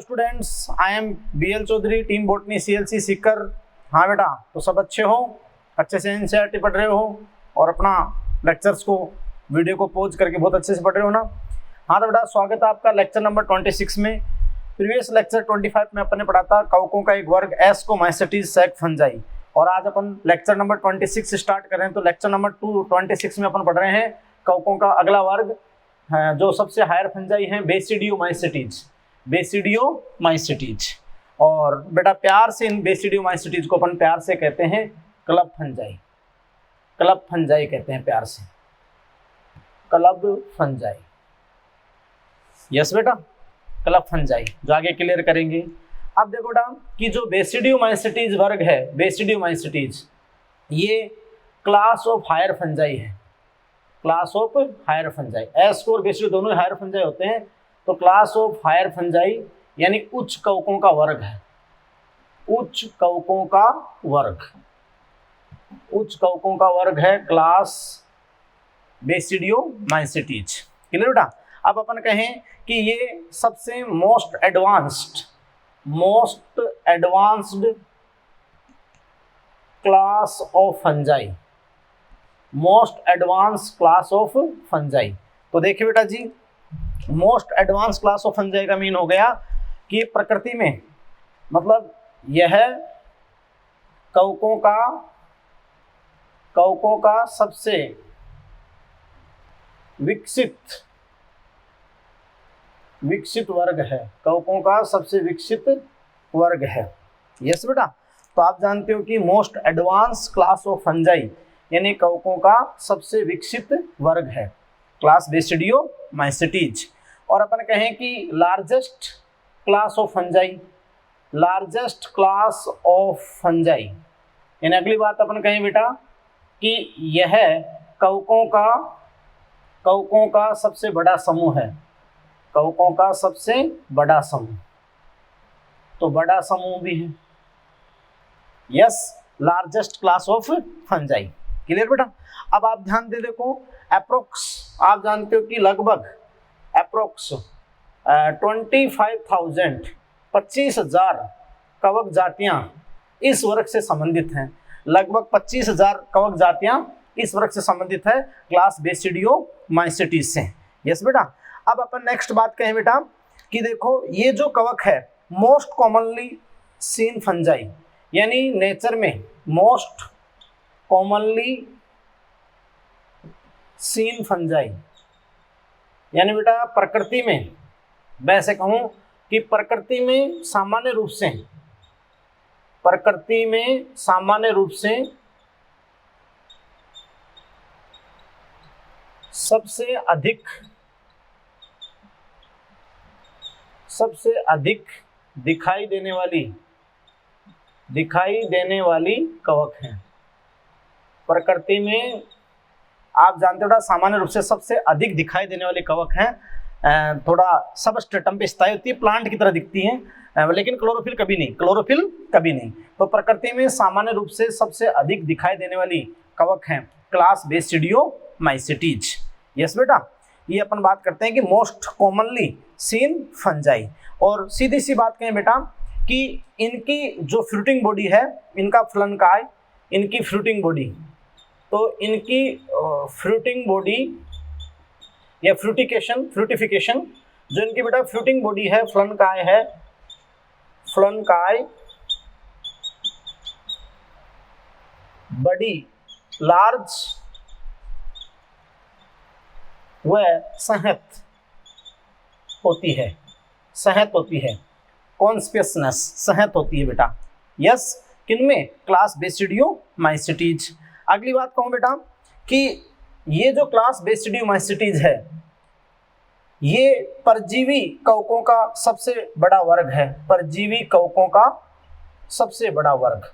Students, I am BL Chaudhary, team botany CLC Sikar. हाँ बेटा, तो सब अच्छे हो, अच्छे से NCERT पढ़ रहे हो और अपना लेक्चर्स को वीडियो को पॉज करके बहुत अच्छे से पढ़ रहे हो ना। हाँ तो बेटा, स्वागत है आपका लेक्चर नंबर 26 में। प्रीवियस लेक्चर 25 में अपन ने पढ़ा था कवकों का एक वर्ग एस्कोमाइसेटीज सैक फंजाई, और आज अपन लेक्चर नंबर 26 स्टार्ट कर रहे हैं। तो लेक्चर नंबर 26 में अपन पढ़ रहे हैं कवकों का अगला वर्ग जो सबसे हायर फंजाई है बेसिडियोमाइसेटीज। और बेटा प्यार से इन बेसिडियोमाइसेटीज को अपन प्यार से कहते हैं क्लब फंजाई कहते हैं, प्यार से क्लब फंजाई। यस बेटा, क्लब फंजाई जो आगे क्लियर करेंगे। अब देखो बेटा कि जो बेसिडियोमाइसेटीज वर्ग है, बेसिडियोमाइसेटीज ये क्लास ऑफ हायर फंजाई है, क्लास ऑफ हायर फंजाई। एस्को और बेसिडियो दोनों हायर फंजाई होते हैं, तो क्लास ऑफ हायर फंजाई यानी उच्च कवकों का वर्ग है, उच्च कवकों का वर्ग है क्लास बेसिडियोमाइसेटीज। क्लियर बेटा। अब अपन कहें कि ये सबसे most advanced class of fungi, most advance class of fungi. तो देखिए बेटा जी, most advance class of fungi का मीन हो गया कि प्रकृति में मतलब यह कवकों का सबसे विकसित वर्ग है, कवकों का सबसे विकसित वर्ग है। यस बेटा। तो आप जानते हो कि most advance class of fungi यानी कवकों का सबसे विकसित वर्ग है क्लास बेसिडियोमाइसेटीज। और अपन कहें कि लार्जेस्ट क्लास ऑफ फंजाई यानी अगली बात अपन कहें बेटा कि यह कवकों का सबसे बड़ा समूह है, कवकों का सबसे बड़ा समूह, तो बड़ा समूह भी है। Yes, largest class of fungi. Clear बेटा। अब आप ध्यान दे देखो, अप्रोक्स आप जानते हो कि लगभग अप्रोक्स 25,000 कवक जातियां इस वर्ग से संबंधित हैं, लगभग 25,000 कवक जातियां इस वर्ग से संबंधित है क्लास बेसिडियोमाइसेटीज से। यस बेटा। अब अपन नेक्स्ट बात कहें बेटा कि देखो ये जो कवक है मोस्ट कॉमनली सीन फंजाई यानी नेचर में मोस्ट कॉमनली सीन फंजाई यानी बेटा प्रकृति में, वैसे कहूं कि प्रकृति में सामान्य रूप से सबसे अधिक दिखाई देने वाली कवक है। प्रकृति में आप जानते हो सामान्य रूप से सबसे अधिक दिखाई देने वाली कवक हैं, थोड़ा सबस्ट्रेटम पे स्थायी होती है, प्लांट की तरह दिखती हैं, लेकिन क्लोरोफिल कभी नहीं। तो प्रकृति में सामान्य रूप से सबसे अधिक दिखाई देने वाली कवक हैं क्लास बेसिडियोमाइसेटीज। यस बेटा। ये अपन बात करते हैं कि मोस्ट कॉमनली सीन फंजाई। और सीधी सी बात कहें बेटा कि इनकी जो फ्रूटिंग बॉडी है, इनका फ्लनकाय, इनकी फ्रूटिंग बॉडी, तो इनकी फ्रूटिंग बॉडी या फ्रूटिफिकेशन जो इनकी बेटा फ्रूटिंग बॉडी है, फ्लनकाय बड़ी लार्ज व संहत होती है, कॉन्स्पियसनेस संहत होती है बेटा। यस, किनमें? क्लास बेसिडियोमाइसेटीज। अगली बात कहूं बेटा कि ये जो क्लास बेसिडियोमाइसेटीज है ये परजीवी कवकों का सबसे बड़ा वर्ग है, परजीवी कवकों का सबसे बड़ा वर्ग।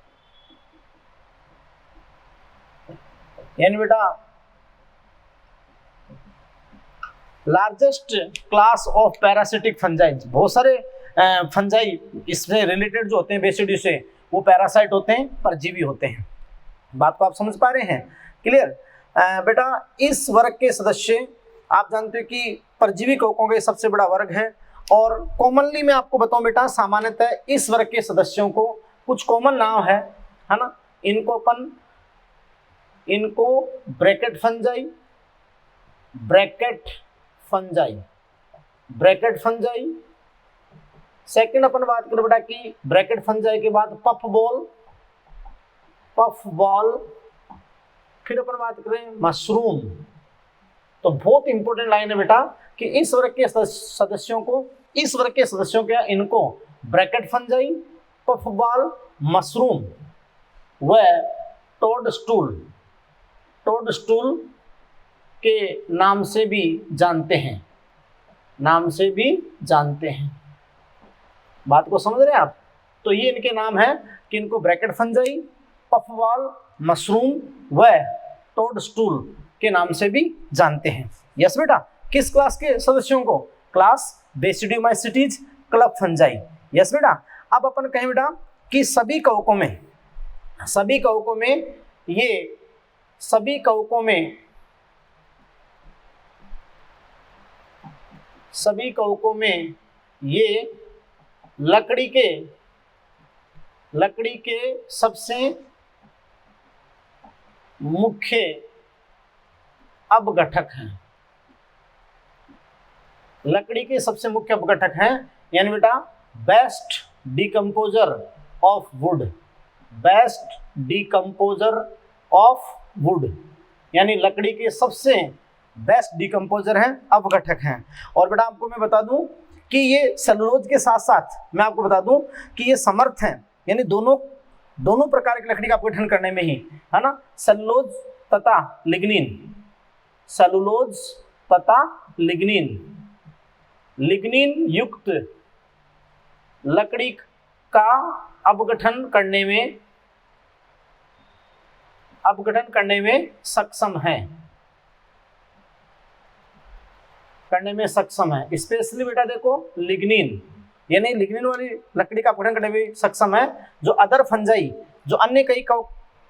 यानी बेटा largest class of parasitic fungi, बहुत सारे फंजाई इससे रिलेटेड जो होते हैं बेसिडियो से, वो पैरासाइट होते हैं, परजीवी होते हैं। बात को आप समझ पा रहे हैं? क्लियर। बेटा इस वर्ग के सदस्य आप जानते हो कि परजीवी कवकों का सबसे बड़ा वर्ग है और कॉमनली मैं आपको बताऊं बेटा, सामान्यतः इस वर्ग के सदस्यों को कुछ कॉमन नाम है ना, इनको ब्रैकेट फंजाई, सेकंड अपन बात करें बेटा कि ब्रैकेट फंजाई के बाद पफ बॉल, फिर अपन बात करें मशरूम। तो बहुत इंपॉर्टेंट लाइन है बेटा कि इस वर्ग के सदस्यों को इनको bracket fungi, puff ball, mushroom व टोड स्टूल के नाम से भी जानते हैं। बात को समझ रहे हैं आप? तो ये इनके नाम है कि इनको bracket fungi, puff ball, mushroom व टोड स्टूल के नाम से भी जानते हैं। यस बेटा, किस क्लास के सदस्यों को? Class basidiomycetes, club fungi. Yes बेटा। अब अपन कहें बेटा कि सभी कवकों में ये लकड़ी के सबसे मुख्य अपघटक हैं। यानी बेटा बेस्ट डिकम्पोजर ऑफ वुड, यानी लकड़ी के सबसे बेस्ट डिकम्पोजर हैं, अपघटक हैं। और बेटा आपको मैं बता दूं कि ये सेलुलोज के साथ साथ मैं आपको बता दूं कि ये समर्थ हैं, यानी दोनों प्रकार की लकड़ी का अपघटन करने में ही, है ना, सेलुलोज तथा लिग्निन युक्त लकड़ी का अपघटन करने में सक्षम है। स्पेशली बेटा देखो लिग्निन, यानी लिग्निन वाली लकड़ी का अपघटन करने में सक्षम है, जो अदर फंजाई, जो अन्य कई का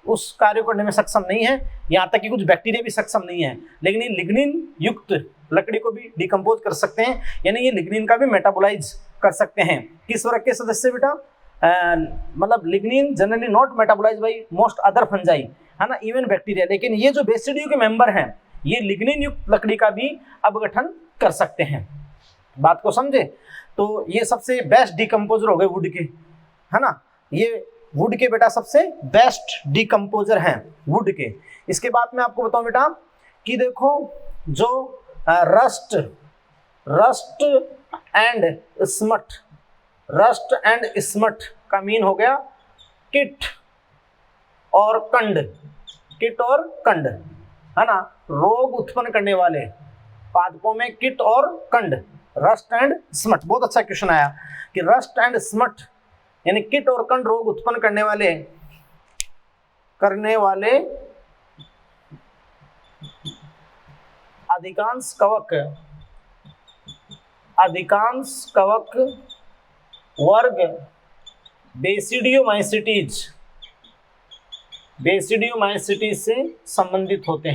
उस कार्य करने में सक्षम नहीं है, यहाँ तक कि कुछ बैक्टीरिया भी सक्षम नहीं है, लेकिन ये लिग्निन युक्त लकड़ी को भी डिकम्पोज कर सकते हैं, यानी ये लिग्निन का भी मेटाबोलाइज कर सकते हैं। किस वर्ग के सदस्य बेटा? मतलब lignin generally not metabolize by most other fungi, है ना, इवन बैक्टीरिया, लेकिन ये जो बेसिडियो के मेंबर हैं ये लिग्निन युक्त लकड़ी का भी अपघटन कर सकते हैं। बात को समझे? तो ये सबसे बेस्ट डिकम्पोजर हो गए वुड के, है ना, ये वुड के बेटा सबसे बेस्ट डिकम्पोजर हैं वुड के। इसके बाद मैं आपको बताऊं बेटा कि देखो जो रस्ट एंड स्मट का मीन हो गया किट और कंड, है ना, रोग उत्पन्न करने वाले पादपों में किट और कंड, रस्ट एंड स्मट। बहुत अच्छा क्वेश्चन आया कि रस्ट एंड स्मट यानी किट और कंड रोग उत्पन्न करने वाले अधिकांश कवक वर्ग बेसिडियोमाइसीटीज से संबंधित होते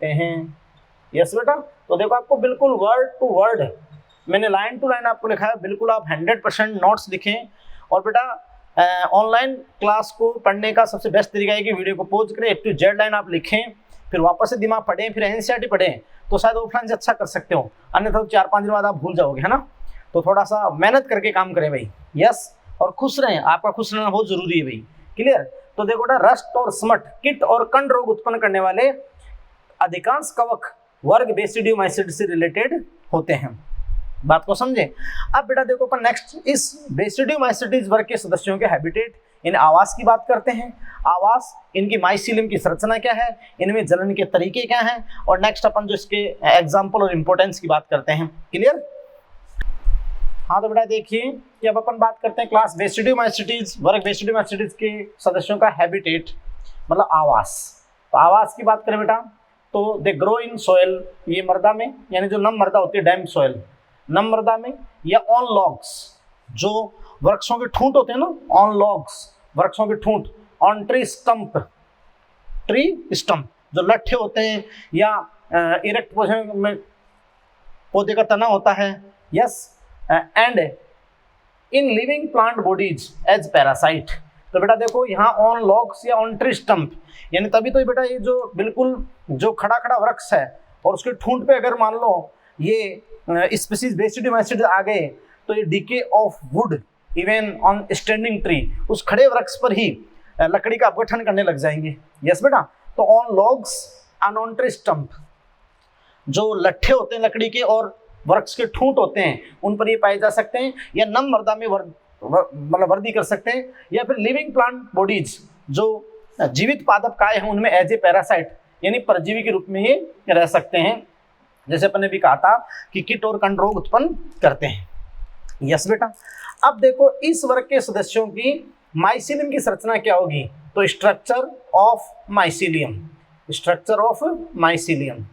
हैं। यस बेटा। तो देखो आपको बिल्कुल वर्ड टू वर्ड मैंने लाइन टू लाइन आपको लिखा है, बिल्कुल आप 100% नोट्स लिखें। और बेटा ऑनलाइन क्लास को पढ़ने का सबसे बेस्ट तरीका है कि वीडियो को पॉज करें, A to Z लाइन आप लिखें, फिर वापस से दिमाग पढ़ें, फिर एनसीईआरटी पढ़ें, तो शायद ऑफलाइन से अच्छा कर सकते हो, अन्यथा 4-5 दिन बाद आप भूल जाओगे, है ना। तो थोड़ा सा मेहनत करके काम करें भाई। यस, और खुश रहें, आपका खुश रहना बहुत जरूरी है भाई। क्लियर। तो देखो बेटा रस्ट और स्मट किट और कंड रोग उत्पन्न करने वाले अधिकांश कवक वर्ग बेसिडियोमाइसीटीज से रिलेटेड होते हैं। बात को समझे। अब बेटा देखो अपन नेक्स्ट इस बेसिडियोमाइसीटीज वर्ग के सदस्यों के हैबिटेट, इन आवास की बात करते हैं। आवास, इनकी माइसीलियम की संरचना क्या है, इनमें जनन के तरीके क्या हैं, और नेक्स्ट अपन जो इसके एग्जाम्पल और इंपॉर्टेंस की बात करते हैं। क्लियर। हाँ तो बेटा देखिए कि अब अपन बात करते हैं क्लास बेसिडियोमाइसीटीज वर्ग बेसिडियोमाइसीटीज के सदस्यों का हैबिटेट, मतलब आवास। तो आवास की बात करें बेटा तो दे ग्रो इन सोयल, ये मृदा में, यानी जो नम मृदा होती है डैम सोयल, नम मृदा में, या ऑन लॉग्स, जो वृक्षों के ठूंठ होते हैं ना, ऑन लॉग्स वृक्षों के ठूंठ, ऑन ट्री स्टंप जो लट्ठे होते हैं या इरेक्ट पोजीशन में पौधे का तना होता है, yes, and in living plant bodies as parasite. तो बेटा देखो यहाँ ऑन लॉग्स या ऑन ट्री स्टम्प, यानी तभी तो बेटा ये जो बिल्कुल जो खड़ा खड़ा वृक्ष है और उसके ठूंठ पे अगर मान लो ये स्पीसीज बेसिडियम एसिड आ गए तो ये DK of would even on standing tree, उस खड़े वृक्ष पर ही लकड़ी का अपघटन करने लग जाएंगे। यस बेटा, तो on logs and on tree stump, जो लट्ठे होते हैं लकड़ी के और वृक्ष के ठूंठ होते हैं उन पर ये पाए जा सकते हैं, या नम मृदा में मतलब वर्दी कर सकते हैं, या फिर लिविंग प्लांट बॉडीज जो जीवित पादप काय हैं उनमें एज ए पैरासाइट यानी परजीवी के रूप में ये रह सकते हैं, जैसे अपन ने भी कहा था कि कीट और कंड रोग उत्पन्न करते हैं। यस बेटा, अब देखो इस वर्ग के सदस्यों की माइसीलियम की संरचना क्या होगी, तो structure of mycelium, structure of mycelium.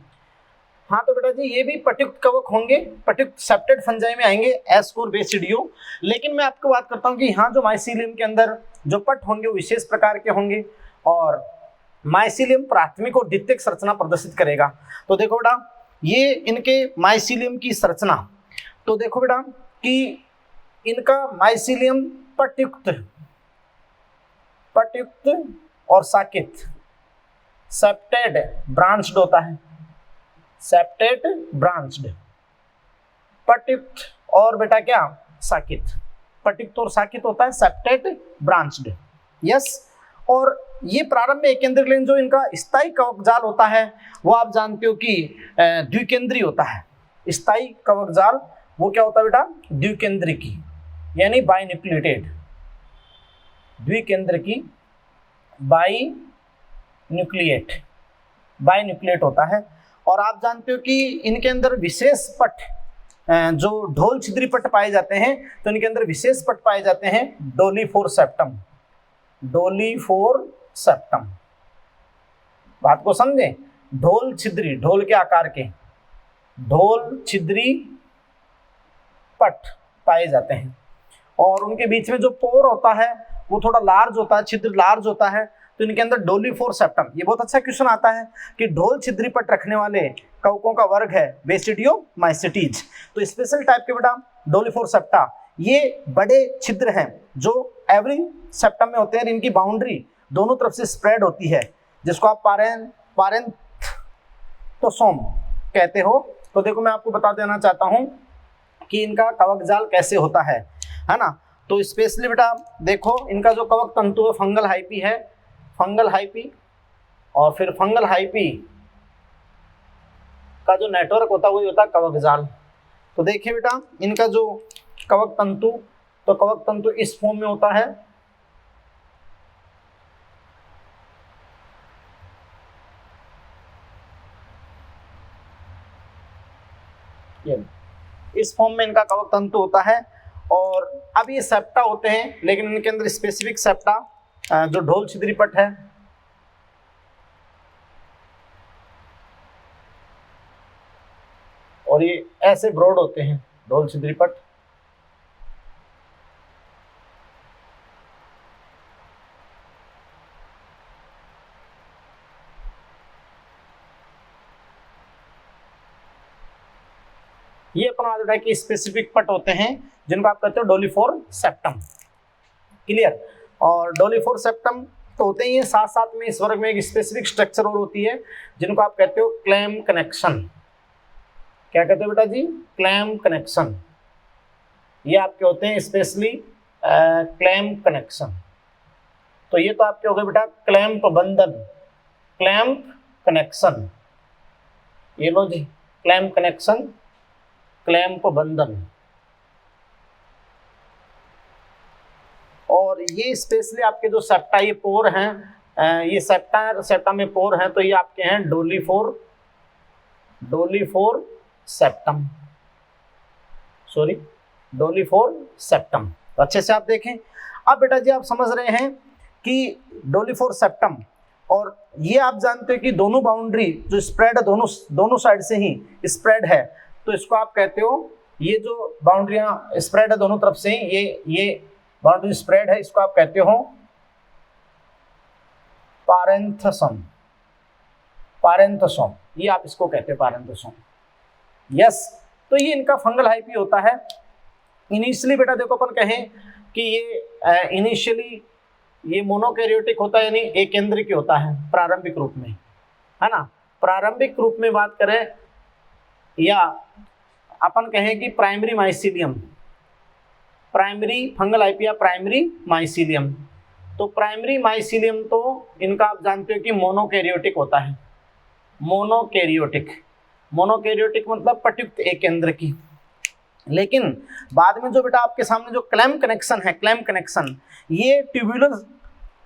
हाँ तो बेटा जी ये भी पटयुक्त कवक होंगे, पटयुक्त सेप्टेड फंजाई में आएंगे एस्कोर बेसिडियो, लेकिन मैं आपको बात करता हूँ कि यहाँ जो माइसीलियम के अंदर जो पट होंगे वो विशेष प्रकार के होंगे और माइसीलियम प्राथमिक और द्वितीयक संरचना प्रदर्शित करेगा। तो देखो बेटा ये इनके माइसीलियम की संरचना, तो देखो बेटा कि इनका माइसीलियम पटयुक्त और साकित सेप्टेड ब्रांच्ड होता है, सेप्टेड ब्रांच्ड, पटयुक्त और बेटा क्या साकित, पटयुक्त और साकित होता है सेप्टेड ब्रांच्ड। यस, और ये प्रारंभ में एक केंद्रिक, लेकिन जो इनका स्थायी कवक जाल होता है वो आप जानते हो कि द्विकेंद्रीय होता है। स्थायी कवक जाल वो क्या होता है बेटा, द्विकेंद्रिकी यानी बाइन्यूक्लिएटेड, द्विकेंद्रिकी बाइन्यूक्लिएट होता है। और आप जानते हो कि इनके अंदर विशेष पट जो ढोल छिद्री पट पाए जाते हैं, तो इनके अंदर विशेष पट पाए जाते हैं डोलीफोर सेप्टम। बात को समझे, ढोल छिद्री, ढोल के आकार के ढोल छिद्री पट पाए जाते हैं और उनके बीच में जो पोर होता है वो थोड़ा लार्ज होता है, छिद्र लार्ज होता है, तो इनके अंदर डोलीफोर सेप्टम। ये बहुत अच्छा क्वेश्चन आता है कि ढोल छिद्री पट रखने वाले कवकों का वर्ग है बेसिडियोमाइसीटीज। तो स्पेशल टाइप के बेटा डोलीफोर सेप्टा, ये बड़े छिद्र हैं जो एवरी सेप्टम में होते हैं, इनकी बाउंड्री दोनों तरफ से स्प्रेड होती है, जिसको आप पारेंथोसोम कहते हो। तो देखो मैं आपको बता देना चाहता हूँ कि इनका कवक जाल कैसे होता है ना। तो स्पेशली बेटा देखो इनका जो कवक तंतु है फंगल हाइपी है, फंगल हाइपी, और फिर फंगल हाइपी का जो नेटवर्क होता है वही होता है कवक जाल। तो देखिए बेटा इनका जो कवक तंतु, तो कवक तंतु इस फॉर्म में होता है, ये इस फॉर्म में इनका कवक तंतु होता है। और अब ये सेप्टा होते हैं, लेकिन इनके अंदर स्पेसिफिक सेप्टा जो ढोल छिद्री पट है, और ये ऐसे ब्रॉड होते हैं ढोल छिद्री पट। ये अपना आ जाता है कि स्पेसिफिक पट होते हैं जिनको आप कहते हो डोलीफोर सेप्टम। क्लियर। और डोलीफोर सेप्टम तो होते ही हैं, साथ साथ में इस वर्ग में एक स्पेसिफिक स्ट्रक्चर और होती है जिनको आप कहते हो क्लैम कनेक्शन। क्या कहते हो बेटा जी, क्लैम कनेक्शन। ये आपके होते हैं स्पेशली क्लैम कनेक्शन। तो ये तो आपके हो गए बेटा क्लैंप बंधन, क्लैंप कनेक्शन। ये लो जी क्लैंप कनेक्शन, क्लैंप बंधन। और ये स्पेशली आपके जो सेप्टा ये पोर हैं, ये सेप्टा में पोर हैं, तो ये आपके हैं डोलीफोर सेप्टम, सॉरी डोलीफोर सेप्टम। तो अच्छे से आप देखें। अब बेटा जी आप समझ रहे हैं कि डोलीफोर सेप्टम, और ये आप जानते हैं कि दोनों बाउंड्री जो स्प्रेड है दोनों साइड से ही स्प्रेड है, तो इसको आप कहते हो, ये जो बाउंड्रियां स्प्रेड है दोनों तरफ से ही, ये बाउंड्री स्प्रेड है, इसको आप कहते हो पारेंथोसोम। ये आप इसको कहते हो पारेंथोसोम। यस, तो ये इनका फंगल हाइपी होता है। इनिशियली बेटा देखो अपन कहें कि ये इनिशियली ये मोनोकैरियोटिक होता है, यानी एक केंद्रिक होता है प्रारंभिक रूप में, है ना। प्रारंभिक रूप में बात करें या अपन कहें कि primary mycelium, primary fungal hyphae या प्राइमरी माइसीलियम, तो प्राइमरी माइसीलियम तो इनका आप जानते हो कि मोनोकैरियोटिक होता है। मोनोकैरियोटिक, मोनोकैरियोटिक मतलब प्रत्युक्त एक केंद्र की। लेकिन बाद में जो बेटा आपके सामने जो क्लैम्प कनेक्शन है, क्लैम्प कनेक्शन, ये ट्यूबुलर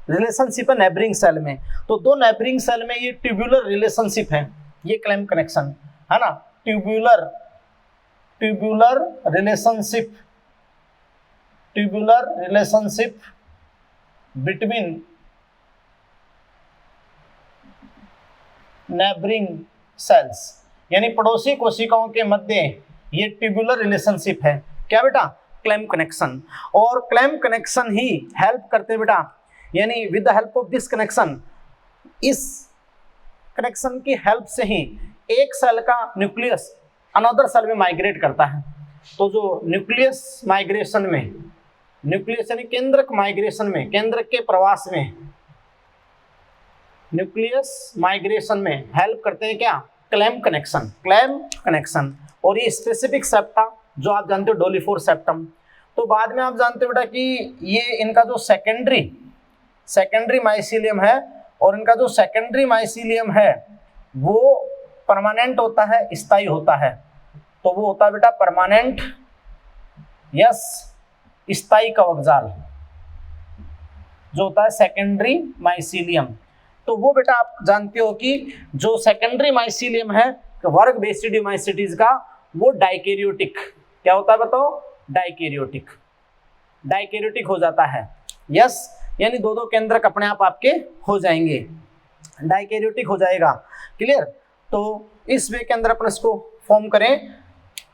रिलेशनशिप है नेबरिंग सेल में। तो दो नेबरिंग सेल में ये ट्यूबुलर रिलेशनशिप है, ये क्लैम्प कनेक्शन है ना। Tubular relationship, tubular relationship between neighbouring cells, यानी पड़ोसी कोशिकाओं के मध्य ये ट्यूबुलर रिलेशनशिप है। क्या बेटा? Clamp connection. और क्लैम्प कनेक्शन ही हेल्प करते हैं बेटा, यानी with the help of this connection, इस कनेक्शन की हेल्प से ही एक सेल का न्यूक्लियस अनदर सेल में माइग्रेट करता है। तो जो न्यूक्लियस माइग्रेशन में, न्यूक्लियस यानी केंद्रक माइग्रेशन में, केंद्रक के प्रवास में, न्यूक्लियस माइग्रेशन में हेल्प करते हैं क्या? Clamp connection, clamp connection. और ये स्पेसिफिक सेप्टा जो आप जानते हो डोलिफोर सेप्टम। तो बाद में आप जानते हो बेटा कि ये इनका जो सेकेंडरी माइसीलियम है, और इनका जो सेकेंडरी माइसीलियम है वो परमानेंट होता है, स्थायी होता है। तो वो होता है बेटा परमानेंट, यस, स्थायी कवक जाल जो होता है सेकेंडरी माइसीलियम। तो वो बेटा आप जानते हो कि जो सेकेंडरी माइसीलियम है वर्ग बेसिडियोमाइसिटीज का, वो डाइकैरियोटिक क्या होता है बताओ? डाइकैरियोटिक, डाइकैरियोटिक हो जाता है। यस, यानी दो दो केंद्रक अपने आप आपके हो जाएंगे, डाइकैरियोटिक हो जाएगा। क्लियर? तो इस वे के अंदर अपन इसको फॉर्म करें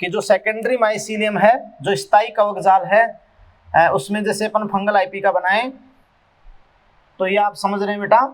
कि जो सेकेंडरी माइसीलियम है, जो स्थायी कवक जाल है, उसमें जैसे अपन फंगल आईपी का बनाएं, तो ये आप समझ रहे हैं बेटा,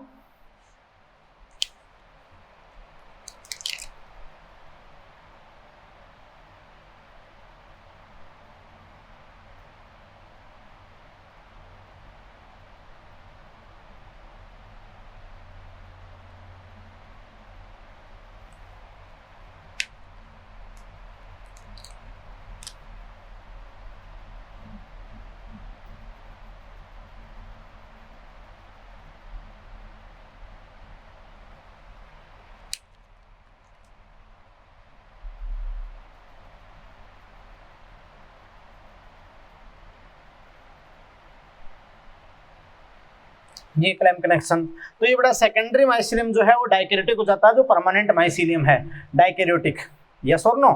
ये क्लैम्प कनेक्शन। तो ये बड़ा सेकेंडरी माइसीलियम जो है वो डाइकैरियोटिक हो जाता है, जो परमानेंट माइसीलियम है डाइकैरियोटिक। यस और नो?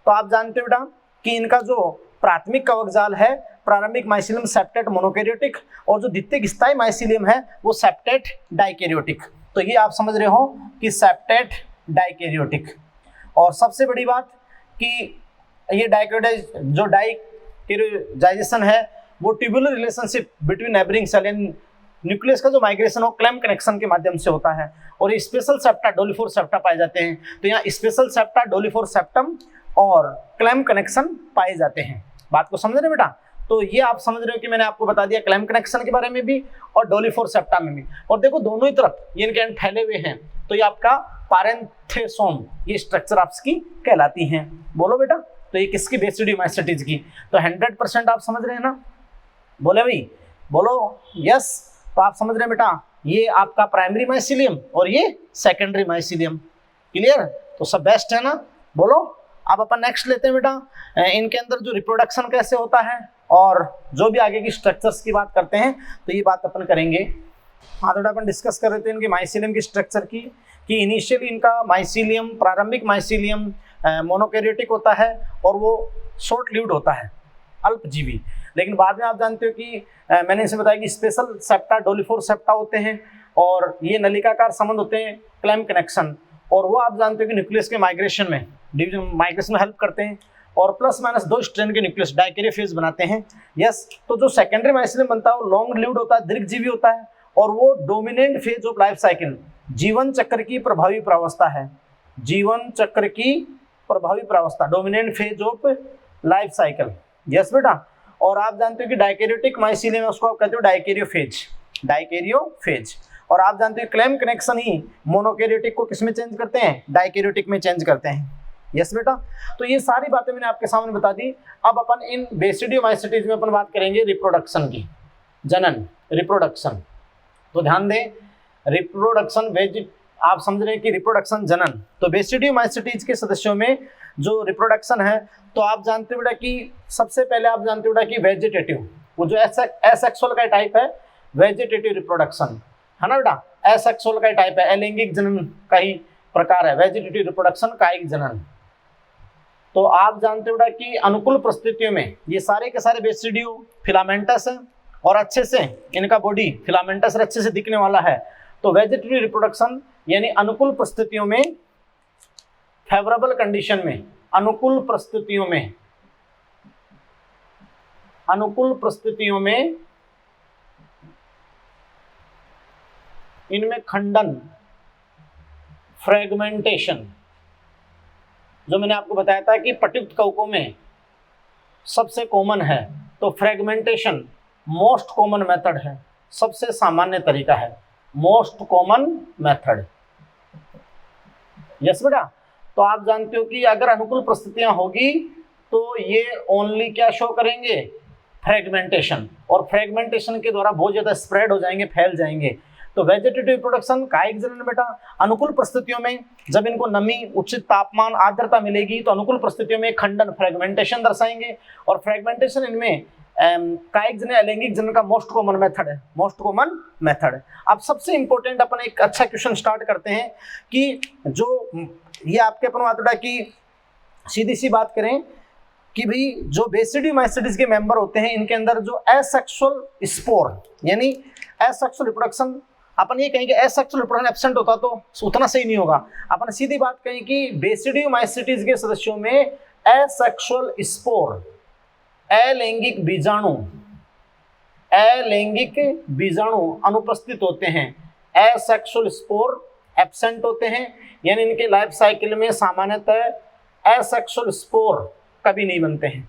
तो आप जानते हो बेटा कि इनका जो प्राथमिक कवक जाल है प्रारंभिक माइसीलियम सेप्टेट मोनोकैरियोटिक, और जो द्वितीयक स्थायी माइसीलियम है वो सेप्टेट डाइकैरियोटिक। तो ये आप समझ रहे हो कि सेप्टेट डाइकैरियोटिक। और सबसे बड़ी बात कि ये डाइकैरियोटाइज जो डाइकैरियोटाइजेशन है वो tubular relationship between neighbouring cell and nucleus का जो माइग्रेशन हो क्लैम्प कनेक्शन के माध्यम से होता है। और ये स्पेशल सेप्टा डोलिफोर सेप्टा पाए जाते हैं। तो यहाँ स्पेशल सेप्टा डोलिफोर सेप्टम और क्लैम्प कनेक्शन पाए जाते हैं। बात को समझ रहे बेटा? तो ये आप समझ रहे हो कि मैंने आपको बता दिया क्लैम्प कनेक्शन के बारे में भी और डोलिफोर सेप्टा में भी। और देखो दोनों ही तरफ ये इनके एंड फैले हुए हैं, तो ये आपका पारेंथेसोम, ये स्ट्रक्चर आपकी कहलाती हैं। बोलो बेटा, तो ये किसकी? बेसिडियोमाइसिटीज की। तो 100% आप समझ रहे हैं ना? बोले भाई, बोलो यस। तो आप समझ रहे हैं बेटा, ये आपका प्राइमरी माइसीलियम और ये सेकेंडरी माइसीलियम। क्लियर? तो सब बेस्ट है ना? बोलो। अब अपन नेक्स्ट लेते हैं बेटा, इनके अंदर जो रिप्रोडक्शन कैसे होता है और जो भी आगे की स्ट्रक्चर्स की बात करते हैं, तो ये बात अपन करेंगे। हाँ, थोड़ा अपन डिस्कस कर रहे थे इनके माइसीलियम की स्ट्रक्चर की, कि इनिशियली इनका माइसीलियम, प्रारंभिक माइसीलियम मोनोकैरियोटिक होता है और वो शॉर्ट लिव्ड होता है, अल्पजीवी। लेकिन बाद में आप जानते हो कि मैंने इसे बताया कि स्पेशल सेप्टा डोलिफोर सेप्टा होते हैं, और ये नलिकाकार संबंध होते हैं, क्लैम्प कनेक्शन। और वो आप जानते हो कि न्यूक्लियस के माइग्रेशन में, डिवीजन माइग्रेशन में हेल्प करते हैं, और प्लस माइनस 2 स्ट्रैंड के न्यूक्लियस डाइकैरियोफेज बनाते हैं। यस, तो जो सेकेंडरी माइसीलियम बनता है वो लॉन्ग लिव्ड होता है, दीर्घजीवी होता है, और वो dominant phase of life cycle, जीवन चक्र की प्रभावी प्रावस्था है, जीवन चक्र की प्रभावी प्रावस्था, dominant phase of life cycle. Yes बेटा। और आप जानते हो कि डाइकैरियोटिक माइसीलियम है, उसको आप कहते हो डाइकैरियोफेज, डाइकैरियोफेज। और आप जानते हो क्लेम कनेक्शन ही मोनोकैरियोटिक को किसमें चेंज करते हैं, डाइकैरियोटिक में चेंज करते हैं। यस बेटा। तो ये सारी बातें मैंने आपके सामने बता दी। अब अपन इन बेसिडियोमाइसीटीज में अपन बात करेंगे रिप्रोडक्शन की, जनन, रिप्रोडक्शन। तो ध्यान दें, रिप्रोडक्शन वेज, आप समझ रहे हैं कि रिप्रोडक्शन जनन। तो बेसिडियोमाइसीटीज के सदस्यों में जो रिप्रोडक्शन है, तो आप जानते हो बेटा कि सबसे पहले आप जानते हो बेटा कि वेजिटेटिव, वो जो एसेक्सुअल का टाइप है, वेजिटेटिव रिप्रोडक्शन है ना बेटा, एसेक्सुअल का टाइप है, अलैंगिक जनन का ही प्रकार है वेजिटेटिव रिप्रोडक्शन, कायिक जनन। तो आप जानते हो बेटा कि अनुकूल परिस्थितियों में ये सारे के सारे बेसिडियो फिलामेंटस है और अच्छे से इनका बॉडी फिलामेंटस अच्छे से दिखने वाला है। तो वेजिटेटिव रिप्रोडक्शन यानी अनुकूल परिस्थितियों में, फेवरेबल कंडीशन में, अनुकूल परिस्थितियों में, अनुकूल परिस्थितियों में इनमें खंडन, फ्रेगमेंटेशन, जो मैंने आपको बताया था कि प्रयुक्त कवकों में सबसे कॉमन है, तो फ्रेगमेंटेशन मोस्ट कॉमन मेथड है, सबसे सामान्य तरीका है, मोस्ट कॉमन मेथड। यस बेटा। तो आप जानते हो कि अगर अनुकूल परिस्थितियां होगी तो ये ओनली क्या शो करेंगे, फ्रेगमेंटेशन, और फ्रेगमेंटेशन के द्वारा बहुत ज्यादा स्प्रेड हो जाएंगे, फैल जाएंगे। तो वेजिटेटिव रिप्रोडक्शन, कायिक जनन बेटा, अनुकूल परिस्थितियों में जब इनको नमी, उचित तापमान, आर्द्रता मिलेगी तो अनुकूल परिस्थितियों में खंडन, फ्रेगमेंटेशन दर्शाएंगे। और फ्रेगमेंटेशन इनमें कायिक जनन, अलैंगिक जनन का मोस्ट कॉमन मेथड है, मोस्ट कॉमन मेथड है। अब सबसे इंपॉर्टेंट अपन एक अच्छा क्वेश्चन स्टार्ट करते हैं कि जो ये आपके अपन बात की सीधी सी बात करें कि भाई जो बेसिडियोमाइसीटीज के मेंबर होते हैं, इनके अंदर जो एसेक्सुअल स्पोर यानी एसेक्सुअल रिप्रोडक्शन, अपन ये कहेंगे एसेक्सुअल रिप्रोडक्शन एब्सेंट होता तो उतना सही नहीं होगा। अपन सीधी बात कहें कि बेसिडियोमाइसीटीज के सदस्यों में एसेक्सुअल स्पोर, अलैंगिक बीजाणु, अलैंगिक बीजाणु अनुपस्थित होते हैं, एसेक्सुअल स्पोर एब्सेंट होते हैं, यानी इनके लाइफ साइकिल में सामान्यतः एसेक्सुअल स्पोर कभी नहीं बनते हैं।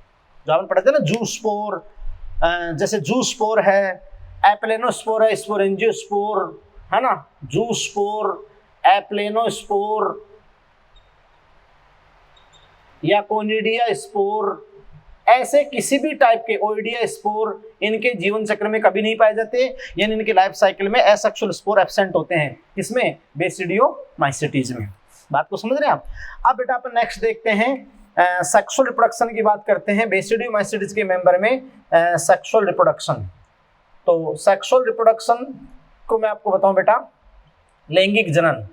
जो अपन पढ़ते हैं ना जू स्पोर, जैसे जू स्पोर है, एप्लेनोस्पोर है, स्पोरेंजियोस्पोर है ना, जू स्पोर, एप्लेनोस्पोर या कोनिडिया स्पोर, ऐसे किसी भी टाइप के ओइडिया स्पोर इनके जीवन चक्र में कभी नहीं पाए जाते, यानी इनके लाइफ साइकिल में एसेक्सुअल स्पोर एब्सेंट होते हैं। किसमें, बेसिडियोमाइसीटीज में। बात को समझ रहे हैं आप। अब बेटा अपन नेक्स्ट देखते हैं, सेक्सुअल रिप्रोडक्शन की बात करते हैं बेसिडियोमाइसीटीज के मेंबर में, सेक्सुअल रिप्रोडक्शन। तो सेक्सुअल रिप्रोडक्शन को मैं आपको बताऊं बेटा, लैंगिक जनन,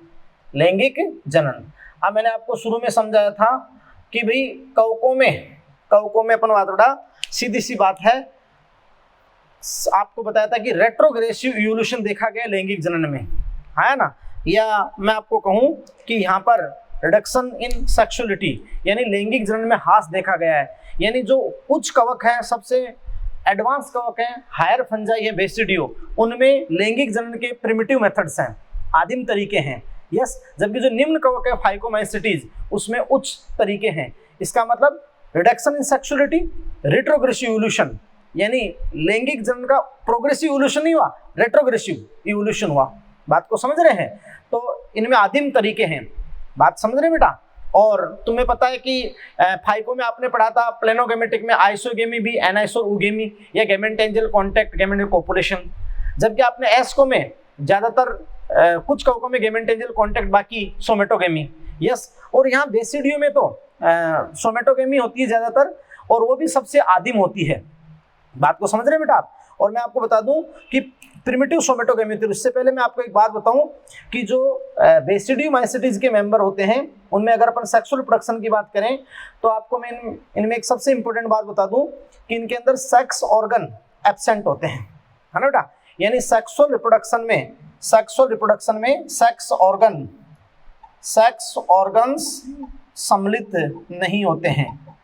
लैंगिक जनन। अब मैंने आपको शुरू में समझाया था कि भाई कवकों में अपन बात उड़ा, सीधी सी बात है, आपको बताया था कि रेट्रोग्रेसिव इवोल्यूशन देखा गया लैंगिक जनन में, है ना, या मैं आपको कहूं कि यहाँ पर रिडक्शन इन सेक्सुअलिटी यानी लैंगिक जनन में ह्रास देखा गया है। यानी जो उच्च कवक हैं, सबसे एडवांस कवक हैं, हायर फंजाई है बेसिडियो, उनमें लैंगिक जनन के प्रिमिटिव मेथड्स हैं, आदिम तरीके हैं। यस, जबकि जो निम्न कवक है फाइकोमाइसीटीज, उसमें उच्च तरीके हैं। इसका मतलब reduction in sexuality, retrogressive evolution, यानी लैंगिक जनन का प्रोग्रेसिव इवोल्यूशन नहीं हुआ, रेट्रोग्रेसिव इवोल्यूशन हुआ। बात को समझ रहे हैं। तो इनमें आदिम तरीके हैं, बात समझ रहे बेटा। और तुम्हें पता है कि फाइको में आपने पढ़ा था प्लेनोगेमेटिक में आइसोगेमी भी, एनाइसोउगेमी या गैमेटेंजियल कांटेक्ट, गैमेटेंजियल कोपुलेशन। जबकि आपने एस्को में ज्यादातर कुछ कवकों में गैमेटेंजियल कांटेक्ट, बाकी सोमेटोगेमी। यस, और यहाँ बेसिडियो में तो सोमेटोगेमी होती है ज्यादातर, और वो भी सबसे आदिम होती है। बात को समझ रहे हैं बेटा आप। और मैं आपको बता दूं कि प्रिमिटिव सोमेटोगेमी थी। उससे पहले मैं आपको एक बात बताऊं कि जो बेसिडियोमाइसीटीज के मेंबर होते हैं, उनमें अगर अपन सेक्सुअल रिप्रोडक्शन की बात करें तो आपको मैं इनमें एक सबसे इंपॉर्टेंट बात बता दूं कि इनके अंदर सेक्स ऑर्गन एब्सेंट होते हैं, है ना बेटा। यानी सेक्सुअल रिप्रोडक्शन में सेक्स ऑर्गन्स सम्मिलित नहीं होते हैं,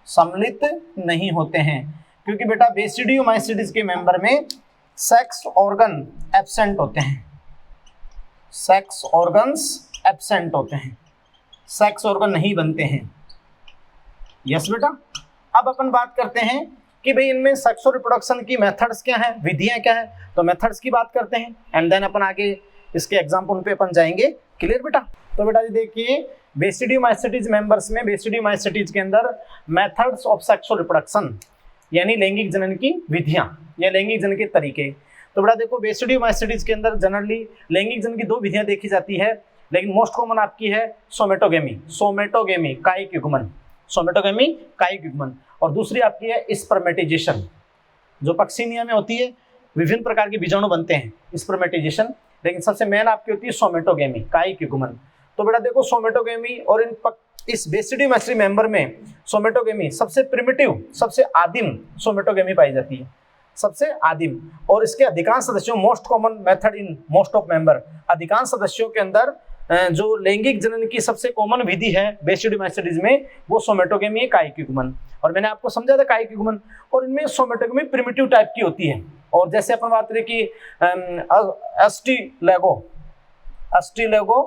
सम्मिलित नहीं होते हैं, क्योंकि बेटा बेसिडियोमाइसीटीज के मेंबर में सेक्स ऑर्गन एब्सेंट होते हैं, सेक्स ऑर्गन्स एब्सेंट होते हैं, सेक्स ऑर्गन नहीं बनते हैं। यस बेटा। अब अपन बात करते हैं कि भाई इनमें सेक्सुअल रिप्रोडक्शन की मेथड्स क्या हैं, विधियां क्या हैं, तो मेथड्स की बात करते हैं एंड देन अपन आगे इसके एग्जाम्पल पे अपन जाएंगे। क्लियर बेटा। तो बेटा जी देखिए, बेसिडियोमाइसीटीज मेंबर्स में, बेसिडियोमाइसीटीज के अंदर मेथड्स ऑफ सेक्सुअल रिप्रोडक्शन यानी लैंगिक जनन की विधियां या लैंगिक जनन के तरीके। तो बेटा देखो, बेसिडियोमाइसीटीज के अंदर जनरली लैंगिक जनन की दो विधियां देखी जाती है, लेकिन मोस्ट कॉमन आपकी है सोमेटोगेमी, सोमेटोगेमी कायिक युग्मन, सोमेटोगेमी कायिक युग्मन, और दूसरी आपकी है स्पर्मेटाइजेशन, जो पक्सिनिया में होती है, विभिन्न प्रकार के बीजाणु बनते हैं, स्पर्मेटाइजेशन, लेकिन सबसे मेन आपकी होती है सोमेटोगेमी कायिक युग्मन। तो बेटा देखो, सोमेटोगेमी और इस बेसिडियोमाइसीटी मेंबर में सोमेटोगेमी सबसे प्रिमिटिव, सबसे आदिम सोमेटोगेमी पाई जाती है, सबसे आदिम, और इसके अधिकांश सदस्यों, most common method in most of member, अधिकांश सदस्यों के अंदर जो लैंगिक जनन की सबसे कॉमन विधि है बेसिडियोमाइसीटीज में, वो सोमेटोगेमी है कायिक युग्मन। और मैंने आपको समझा था कायिक युग्मन, और इनमें सोमेटोगेमी प्रिमिटिव टाइप की होती है। और जैसे अपन बात करें कि अस्टिलेगो,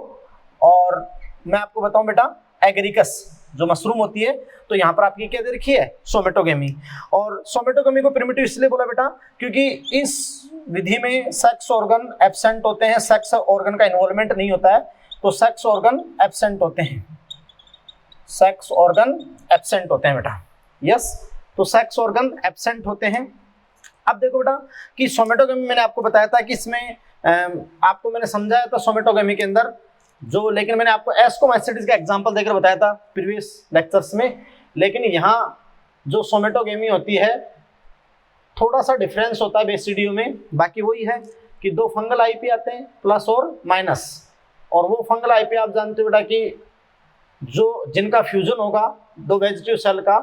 और मैं आपको बताऊं बेटा एगरिकस जो मशरूम होती है, तो यहाँ पर आपकी क्या दे रखी है, सोमेटोगेमी। और सोमेटोगेमी को प्रिमिटिव इसलिए बोला बेटा क्योंकि इस विधि में सेक्स ऑर्गन एब्सेंट होते हैं, सेक्स ऑर्गन का इन्वॉल्वमेंट नहीं होता है, तो सेक्स ऑर्गन एब्सेंट होते हैं, सेक्स ऑर्गन एब्सेंट होते हैं बेटा। यस, तो सेक्स ऑर्गन एब्सेंट होते हैं। अब देखो बेटा कि सोमेटोगेमी मैंने आपको बताया था कि इसमें आपको मैंने समझाया था सोमेटोगेमी के अंदर जो, लेकिन मैंने आपको एस्कोमाइसीटीज का एग्जांपल देकर बताया था प्रीवियस लेक्चर्स में, लेकिन यहाँ जो सोमेटोगेमी होती है थोड़ा सा डिफरेंस होता है बेसिडियो में, बाकी वही है कि दो फंगल आईपी आते हैं प्लस और माइनस, और वो फंगल आईपी आप जानते हो बेटा कि जो जिनका फ्यूजन होगा दो वेजिटेटिव सेल का,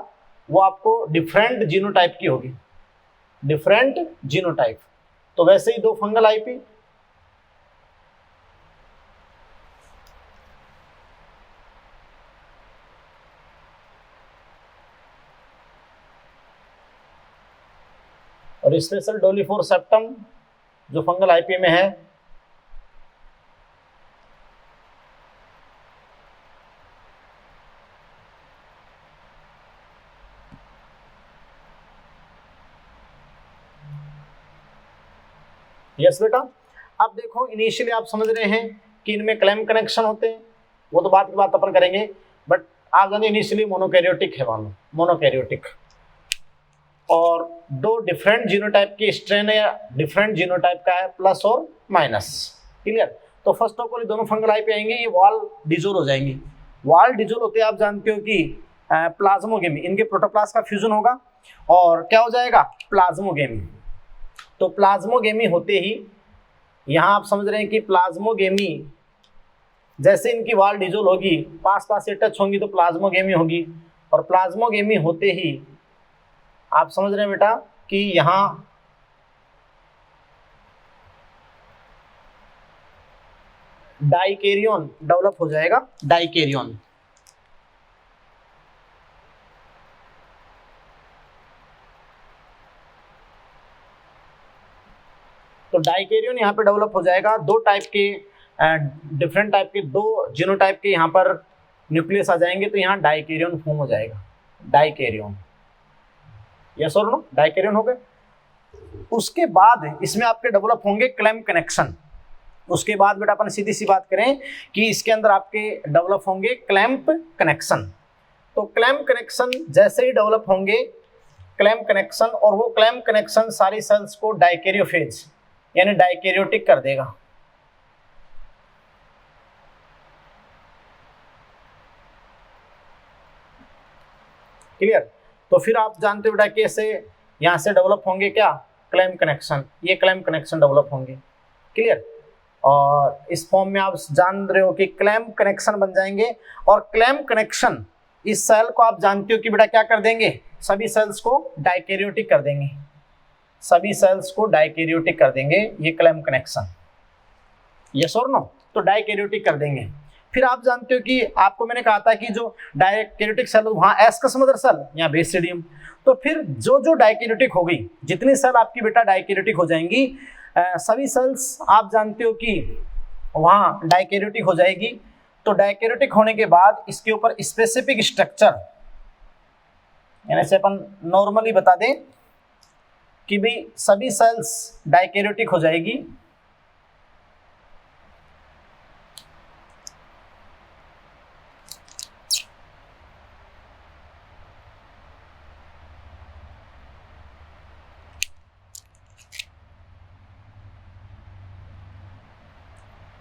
वो आपको डिफरेंट जीनोटाइप की होगी, डिफरेंट जीनोटाइप। तो वैसे ही दो फंगल आईपी, और स्पेशल डोलिफोर सेप्टम जो फंगल आईपी में है, यस बेटा। अब देखो इनिशियली आप समझ रहे हैं कि इनमें क्लैम कनेक्शन होते हैं, वो तो बात की बात अपन करेंगे, बट आप जानिए इनिशियली मोनोकैरियोटिक है, मानो मोनोकैरियोटिक, और दो डिफरेंट जीनोटाइप के स्ट्रेन है, या डिफरेंट जीनोटाइप का है प्लस और माइनस। क्लियर। तो फर्स्ट ऑफ ऑल दोनों फंगल आईपी आएंगे, ये वॉल डिजोल हो जाएंगी। वॉल डिजोल होते हैं आप जानते हो कि प्लाज्मोगेमी, इनके प्रोटोप्लास्ट का फ्यूजन होगा और क्या हो जाएगा, प्लाज्मोगेमी। तो प्लाज्मोगेमी होते ही यहाँ आप समझ रहे हैं कि प्लाज्मोगेमी जैसे इनकी वॉल डिजोल होगी, पास पास से टच होंगी तो प्लाज्मोगेमी होगी, और प्लाज्मोगेमी होते ही आप समझ रहे हैं बेटा कि यहाँ डाइकेरियन डेवलप हो जाएगा, डाइकेरियन। तो डाइकेरियन यहाँ पे डेवलप हो जाएगा, दो टाइप के डिफरेंट टाइप के दो जीनोटाइप के यहाँ पर न्यूक्लियस आ जाएंगे, तो यहाँ डाइकेरियन फॉर्म हो जाएगा, डाइकेरियन। यस और नो, डाइकेरियन हो गए। उसके बाद इसमें आपके डेवलप होंगे क्लैम कनेक्शन। उसके बाद बेटा अपन सीधी सी बात करें कि इसके अंदर आपके डेवलप होंगे क्लैम्प कनेक्शन। तो क्लैम्प कनेक्शन जैसे ही डेवलप होंगे क्लैम्प कनेक्शन, और वो क्लैम्प कनेक्शन सारी सेल्स को डाइकैरियोफेज यानी डाइकैरियोटिक कर देगा। क्लियर। तो फिर आप जानते हो बेटा कैसे यहाँ से डेवलप होंगे क्या, क्लैम्प कनेक्शन, ये क्लैम्प कनेक्शन डेवलप होंगे। क्लियर। और इस फॉर्म में आप जान रहे हो कि क्लैम्प कनेक्शन बन जाएंगे, और क्लैम्प कनेक्शन इस सेल को आप जानते हो कि बेटा क्या कर देंगे, सभी सेल्स को डाइकैरियोटिक कर देंगे, सभी सेल्स को डाइकैरियोटिक कर देंगे, ये क्लैम्प कनेक्शन। यस और नो, तो डाइकैरियोटिक कर देंगे। फिर आप जानते हो कि आपको मैंने कहा था कि जो डाइकैरियोटिक सेल वहाँ एस्कस मदर सेल, यहाँ बेसिडियम, तो फिर जो जो डाइकैरियोटिक हो गई, जितनी सेल आपकी बेटा डाइकैरियोटिक हो जाएंगी, सभी सेल्स आप जानते हो कि वहाँ डाइकैरियोटिक हो जाएगी। तो डाइकैरियोटिक होने के बाद इसके ऊपर स्पेसिफिक स्ट्रक्चर यानी से अपन नॉर्मली बता दें कि भाई सभी सेल्स डाइकैरियोटिक हो जाएगी,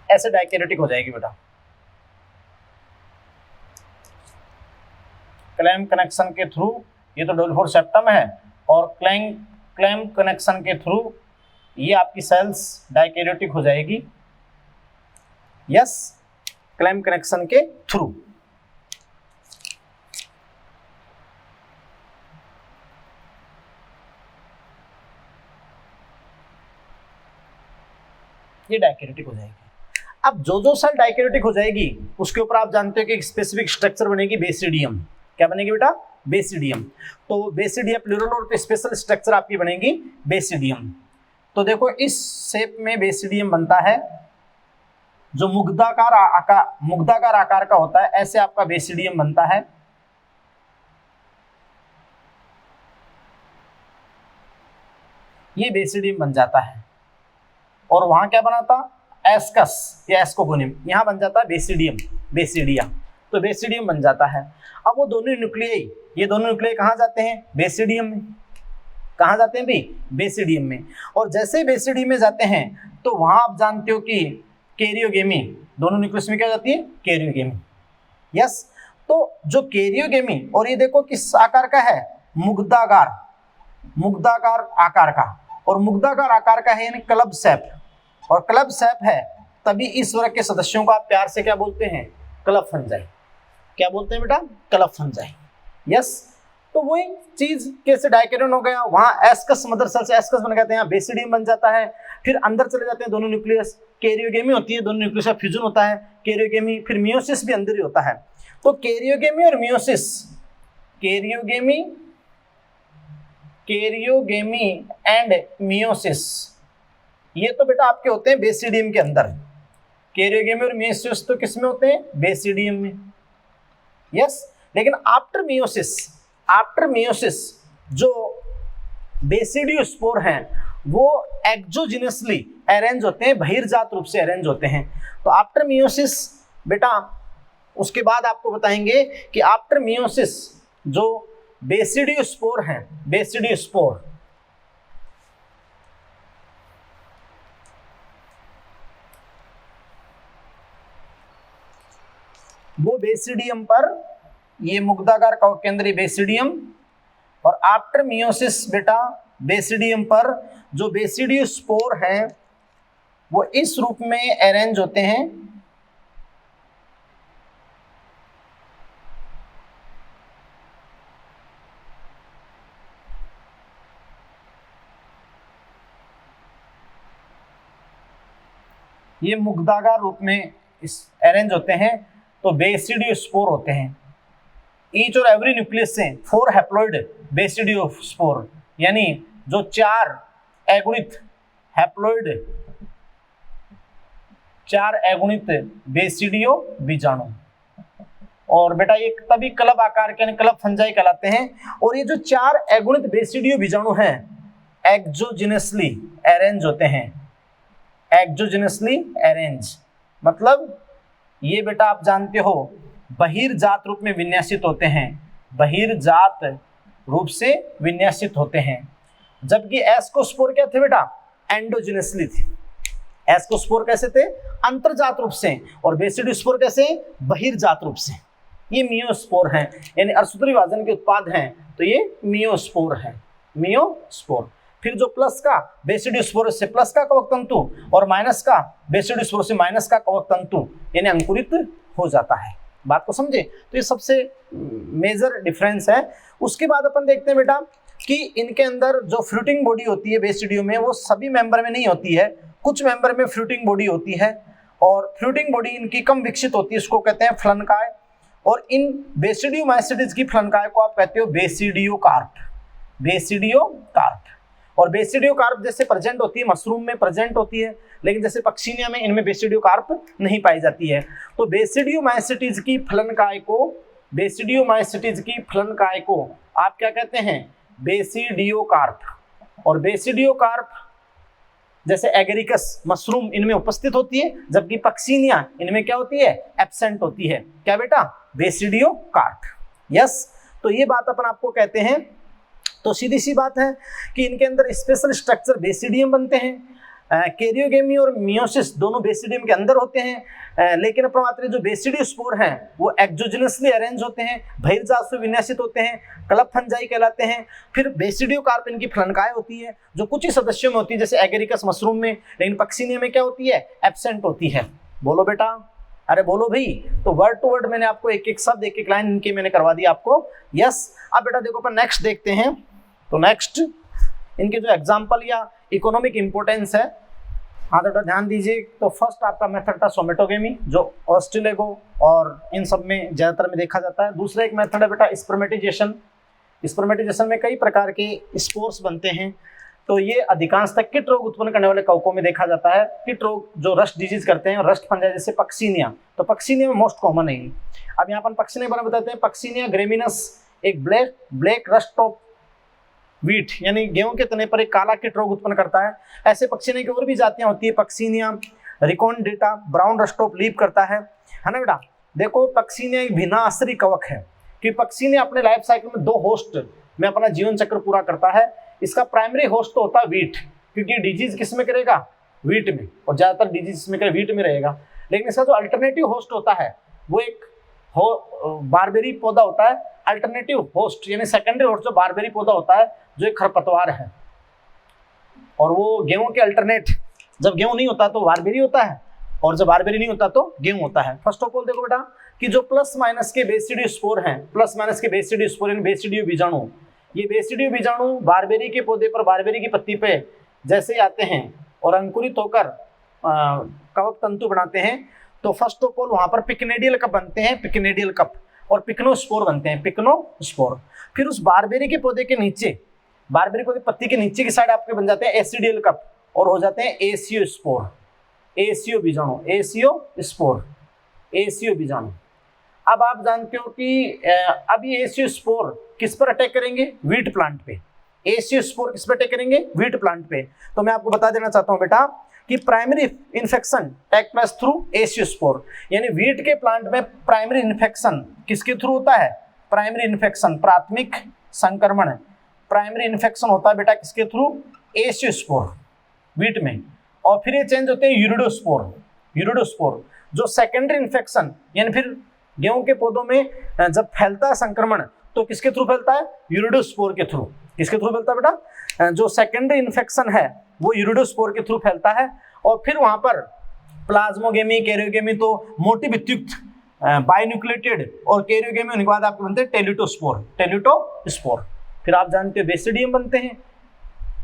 ऐसे डाइकैरियोटिक हो जाएगी बेटा। क्लैम्प कनेक्शन के थ्रू, ये तो डोल्फोर सेप्टम है, और क्लैम्प कनेक्शन के थ्रू ये आपकी सेल्स डाइकैरियोटिक हो जाएगी। यस, क्लैम्प कनेक्शन के थ्रू। ये डाइकैरियोटिक हो जाएगी। अब जो सेल डाइकैरियोटिक हो जाएगी उसके ऊपर आप जानते हो कि एक स्पेसिफिक स्ट्रक्चर बनेगी, बेसिडियम। क्या बनेगी बेटा? बेसिडियम। तो बेसिडियम प्लूरल और स्पेशल स्ट्रक्चर आपकी बनेगी बेसिडियम। तो देखो इस शेप में बेसिडियम बनता है, जो मुग्धाकार आकार का होता है, ऐसे आपका बेसिडियम बनता है। ये बेसिडियम बन जाता है, और वहां क्या बनाता? एस्कस या एस्कोगोनियम, यहां बन जाता है बेसिडियम, बेसिडिया। तो बेसिडियम बन जाता है। अब वो दोनों न्यूक्लियाई, ये दोनों न्यूक्लियाई कहाँ जाते हैं? बेसिडियम में। कहाँ जाते हैं भाई? बेसिडियम में। और जैसे बेसिडियम में जाते हैं तो वहां आप जानते हो कि कैरियोगेमी, दोनों न्यूक्लियस में क्या जाती है? कैरियोगेमी। यस, तो जो कैरियोगेमी, और ये देखो किस आकार का है? मुग्धाकार आकार का, और मुग्धाकार आकार का है यानी क्लब शेप, और क्लब शेप है, तभी इस वर्ग के सदस्यों को आप प्यार से क्या बोलते हैं? Club fungi. क्या बोलते हैं बेटा? Club fungi. यस, तो वही चीज कैसे डाइकैरियन हो गया, वहां एस्कस मदर सेल से एस्कस बन गए थे, यहाँ बेसिडियम बन जाता है। फिर अंदर चले जाते हैं दोनों न्यूक्लियस, कैरियोगेमी होती है, दोनों न्यूक्लियस का फ्यूजन होता है, कैरियोगेमी। फिर मियोसिस भी अंदर ही होता है। तो कैरियोगेमी और मियोसिस, कैरियोगेमी एंड मियोसिस, ये तो बेटा आपके होते हैं बेसिडियम के अंदर। कैरियोगेमी और मियोसिस तो किस में होते हैं? बेसिडियम में। यस, लेकिन आफ्टर मियोसिस जो बेसिडियोस्पोर हैं वो एक्सोजिनसली अरेंज होते हैं, बहिर्जात रूप से अरेंज होते हैं। तो आफ्टर मियोसिस बेटा, उसके बाद आपको बताएंगे कि आफ्टर मियोसिस जो बेसिडियोस्पोर हैं, बेसिडियोस्पोर, वो बेसिडियम पर, ये मुग्धाकार कवक केंद्रीय बेसिडियम, और आफ्टर मियोसिस बेटा बेसिडियम पर जो बेसिडियोस्पोर हैं वो इस रूप में अरेंज होते हैं। ये मुग्धाकार रूप में इस अरेंज होते हैं, तो बेसिडियोस्पोर होते हैं। ईच और एवरी न्यूक्लियस से 4 हैप्लॉइड बेसिडियोस्पोर, यानी जो 4 अगुणित हैप्लॉइड, 4 अगुणित बेसिडियो बीजाणु। और बेटा ये तभी क्लब आकार के क्लब फंजाई कहलाते हैं। और ये जो 4 अगुणित बेसिडियो बीजाणु हैं एक्सोजिनसली अरेंज होते हैं। एक्सोजिनसली अरेंज मतलब ये बेटा आप जानते हो बहिर्जात रूप में विन्यासित होते हैं, बहिर्जात रूप से विन्यासित होते हैं। जबकि एस्कोस्पोर क्या थे बेटा? एंडोजिनसली थे। एस्कोस्पोर कैसे थे? अंतर्जात रूप से, और बेसिडियोस्पोर कैसे? बहिर्जात रूप से। ये मियोस्पोर हैं, यानी अर्धसूत्री विभाजन के उत्पाद हैं, तो ये मियोस्पोर है, मियोस्पोर। फिर जो प्लस का बेसिडियोस्पोर से प्लस का कवक तंतु, और माइनस का बेसिडियोस्पोर से माइनस का कवक तंतु, यानी अंकुरित हो जाता है। बात को समझे? तो ये सबसे मेजर डिफरेंस है। उसके बाद अपन देखते हैं बेटा कि इनके अंदर जो फ्रूटिंग बॉडी होती है बेसिडियो में, वो सभी मेंबर में नहीं होती है, कुछ मेंबर में फ्रूटिंग बॉडी होती है, और फ्रूटिंग बॉडी इनकी कम विकसित होती है, इसको कहते हैं फ्लनकाय। और इन बेसिडियोमाइसिटिस की फ्लनकाय को आप कहते हो बेसिडियोकार्प, बेसिडियोकार्प। और बेसिडियोकार्प जैसे प्रेजेंट होती है मशरूम में प्रेजेंट होती है, लेकिन जैसे पक्षिनिया में इनमें बेसिडियोकार्प नहीं पाई जाती है। तो बेसिडियोमाइसिटिस की फ्लनकाय को, बेसिडियोमाइसिटिस की फ्लनकाय को आप क्या कहते हैं, बेसिडियोकार्प। और बेसिडियोकार्प जैसे एगेरिकस मशरूम इनमें उपस्थित होती है, जबकि पक्सिनिया इनमें क्या होती है, एब्सेंट होती है। क्या बेटा, बेसिडियोकार्प। यस, तो ये बात अपन आपको कहते हैं। तो सीधी सी बात है कि इनके अंदर स्पेशल स्ट्रक्चर बेसिडियम बनते हैं। कैरियोगेमी और मियोसिस दोनों बेसिडियम के अंदर होते हैं, लेकिन अपन बात करें जो बेसिडियोस्पोर हैं वो एक्सोजेनसली अरेंज होते हैं, बहिर्जात विन्यासित होते हैं, क्लब फंजाई कहलाते हैं। फिर बेसिडियोकार्प इनकी फलनकाय होती है जो कुछ ही सदस्यों में होती है, जैसे एगेरिकस मशरूम में, लेकिन पक्सिनिया में क्या होती है, एब्सेंट होती है। बोलो बेटा, अरे बोलो भाई। तो वर्ड टू वर्ड मैंने आपको एक एक शब्द, एक एक लाइन इनके मैंने करवा दी आपको। यस, अब बेटा देखो अपन नेक्स्ट देखते हैं। तो नेक्स्ट इनके जो एग्जाम्पल या इकोनॉमिक इंपोर्टेंस है, हाँ बेटा ध्यान दीजिए। तो फर्स्ट आपका मेथड था सोमेटोगेमी, जो ऑस्ट्रेलेगो और इन सब में ज्यादातर में देखा जाता है। दूसरा एक मेथड है बेटा स्पर्मेटाइजेशन। स्पर्मेटाइजेशन में कई प्रकार के स्पोर्स बनते हैं। तो ये अधिकांशतः किट रोग उत्पन्न करने वाले कवकों में देखा जाता है। किट रोग जो रस्ट डिजीज करते हैं, रस्ट फंजाई जैसे पक्सिनिया, तो पक्सिनिया में मोस्ट कॉमन है। अब यहाँ पर पक्सिनिया के बारे में बताते हैं। पक्सिनिया ग्रेमिनस एक ब्लैक रस्ट ऑफ वीट यानी गेहूं के तने पर एक काला कीट रोग उत्पन्न करता है। ऐसे पक्सिनिया की और भी जातियां होती है, Puccinia recondita brown rust of leaf करता है ना बेटा। देखो पक्सिनिया एक भिन्नाश्रयी कवक है कि पक्सिनिया अपने लाइफ साइकिल में 2 होस्ट में अपना जीवन चक्र पूरा करता है। इसका प्राइमरी होस्ट तो होता है वीट, क्योंकि डिजीज किस में करेगा, वीट में, और ज्यादातर डिजीज में करेगा वीट में रहेगा। लेकिन इसका जो अल्टरनेटिव होस्ट होता है वो एक बारबेरी पौधा होता है। अल्टरनेटिव होस्ट यानी सेकेंडरी होस्ट जो बारबेरी पौधा होता है, जो एक खरपतवार है। और वो गेहूं के अल्टरनेट, जब गेहूं नहीं होता तो बारबेरी होता है, और जब बारबेरी नहीं होता तो गेहूं होता है। फर्स्ट ऑफ ऑल देखो बेटा कि जो प्लस माइनस के बेसिडियोस्पोर हैं, प्लस माइनस के बेसिडियोस्पोर यानी बेसिडियो बीजाणु, ये बेसिडियो बीजाणु बारबेरी के पौधे पर, बारबेरी की पत्ती पे जैसे आते हैं और अंकुरित होकर कवक तंतु बनाते हैं, तो फर्स्ट ऑफ ऑल वहां पर पिकनेडियल कप बनते हैं, पिकनेडियल कप, और पिक्नोस्पोर बनते हैं, पिक्नोस्पोर। फिर उस बारबेरी के पौधे के नीचे, बारबेरी पौधे पत्ती के नीचे की साइड आपके बन जाते हैं एसिडियल कप और हो जाते हैं एसियो स्पोर, एसियो बीजाणु, एसियो स्पोर, एसियो बीजाणु। अब आप जानते हो कि अब ये एसियो स्पोर किस पर अटैक करेंगे, वीट प्लांट पे। एसियो स्पोर किस पर अटैक करेंगे, वीट प्लांट पे। तो मैं आपको बता देना चाहता हूं बेटा कि primary infection take place through aeciospore, यानी वीट के प्लांट में प्राइमरी इन्फेक्शन किसके थ्रू होता है, प्राइमरी इन्फेक्शन, प्राथमिक संक्रमण, प्राइमरी इन्फेक्शन होता है बेटा किसके थ्रू, एसियोस्पोर वीट में। और फिर ये चेंज होते हैं यूरिडोस्पोर, यूरिडोस्पोर जो सेकेंडरी इन्फेक्शन, यानी फिर गेहूं के पौधों में जब फैलता है संक्रमण तो किसके थ्रू फैलता है, यूरिडोस्पोर के थ्रू। किसके थ्रू फैलता है बेटा, जो सेकेंडरी इन्फेक्शन है वो यूरिडोस्पोर के थ्रू फैलता है। और फिर वहां पर प्लाज्मोगेमी, कैरियोगेमी, तो मोटिव युक्त बाइन्यूक्लिएटेड, और कैरियोगेमी होने के बाद आपके बनते हैं टेलिटोस्पोर, टेलिटोस्पोर। फिर आप जानते हो बेसिडियम बनते हैं,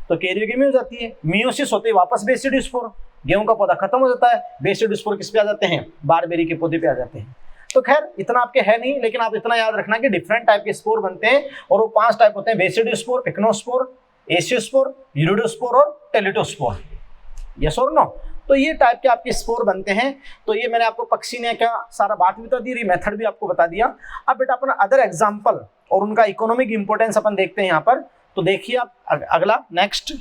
तो कैरियोगेमी हो जाती है, मियोसिस होते हैं, वापस बेसिडियोस्पोर, गेहूं का पौधा खत्म हो जाता है, बेसिडियोस्पोर किस पे आ जाते हैं, बारबेरी के पौधे पे आ जाते हैं। तो खैर इतना आपके है नहीं, लेकिन आप इतना याद रखना कि डिफरेंट टाइप के स्पोर बनते हैं, और वो 5 टाइप होते हैं, बेसिडियोस्पोर, पिक्नोस्पोर, एसियोस्पोर, यूरिडोस्पोर और टेलिटोस्पोर। यस और नो। तो ये टाइप के आपके स्पोर बनते हैं। तो ये मैंने आपको पक्सिनिया का सारा बात भी बता दी, मेथड भी आपको बता दिया। अब बेटा अपन अदर एग्जांपल और उनका इकोनॉमिक इंपोर्टेंस अपन देखते हैं यहाँ पर। तो देखिए आप अगला नेक्स्ट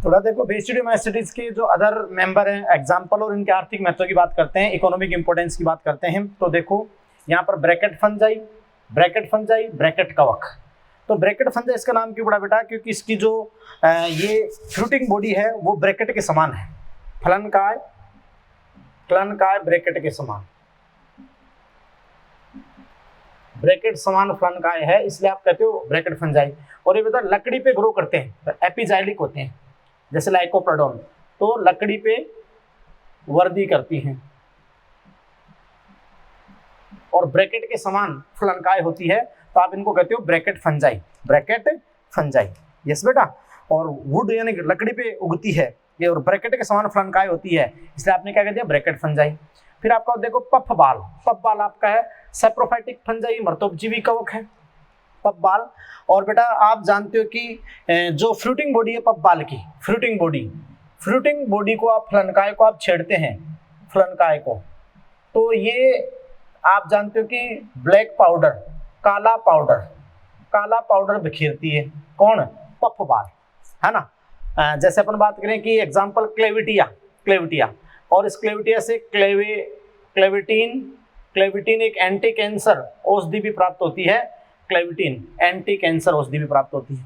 थोड़ा देखो, बेसिडियोमाइसीट्स के जो अदर मेंबर हैं, एग्जांपल और इनके आर्थिक महत्व की बात करते हैं, इकोनॉमिक इंपोर्टेंस की बात करते हैं। तो देखो यहाँ पर bracket fungi, bracket fungi, bracket कवक। तो ब्रैकेट फंजाई इसका नाम क्यों पड़ा बेटा, क्योंकि इसकी जो ये फ्रूटिंग बॉडी है वो ब्रैकेट के समान है, फलनकाय, फलनकाय ब्रैकेट के समान, ब्रैकेट समान फलनकाय है, इसलिए आप कहते हो ब्रैकेट फंजाई। और ये बेटा लकड़ी पे ग्रो करते हैं, एपिजाइलिक होते हैं, जैसे लाइकोप्रोडोन, तो लकड़ी पे वर्दी करती हैं और ब्रैकेट के समान फलनकाय होती है, तो आप इनको कहते हो bracket fungi, bracket fungi. Yes बेटा। और वुड यानी लकड़ी पे उगती है ये, और ब्रैकेट के समान फलनकाय होती है, इसलिए आपने क्या कह दिया, ब्रैकेट फंजाई। फिर आपका देखो पफ बाल, पफ बाल आपका है सैप्रोफाइटिक फंजाई, मर्तोपजीवी कवक है पफ बाल। और बेटा आप जानते हो कि जो फ्रूटिंग बॉडी है पफ बाल की, फ्रूटिंग बॉडी, फ्रूटिंग बॉडी को आप फलनकाय को आप छेड़ते हैं, फलनकाय को, तो ये आप जानते हो कि ब्लैक पाउडर, काला पाउडर, काला पाउडर बिखेरती है। कौन? पफबाल, है ना। जैसे अपन बात करें कि एग्जाम्पल क्लेविटिया, और इस क्लेविटिया से क्लेविटीन एक एंटी कैंसर औषधि भी प्राप्त होती है। क्लेविटीन एंटी कैंसर औषधि भी प्राप्त होती है।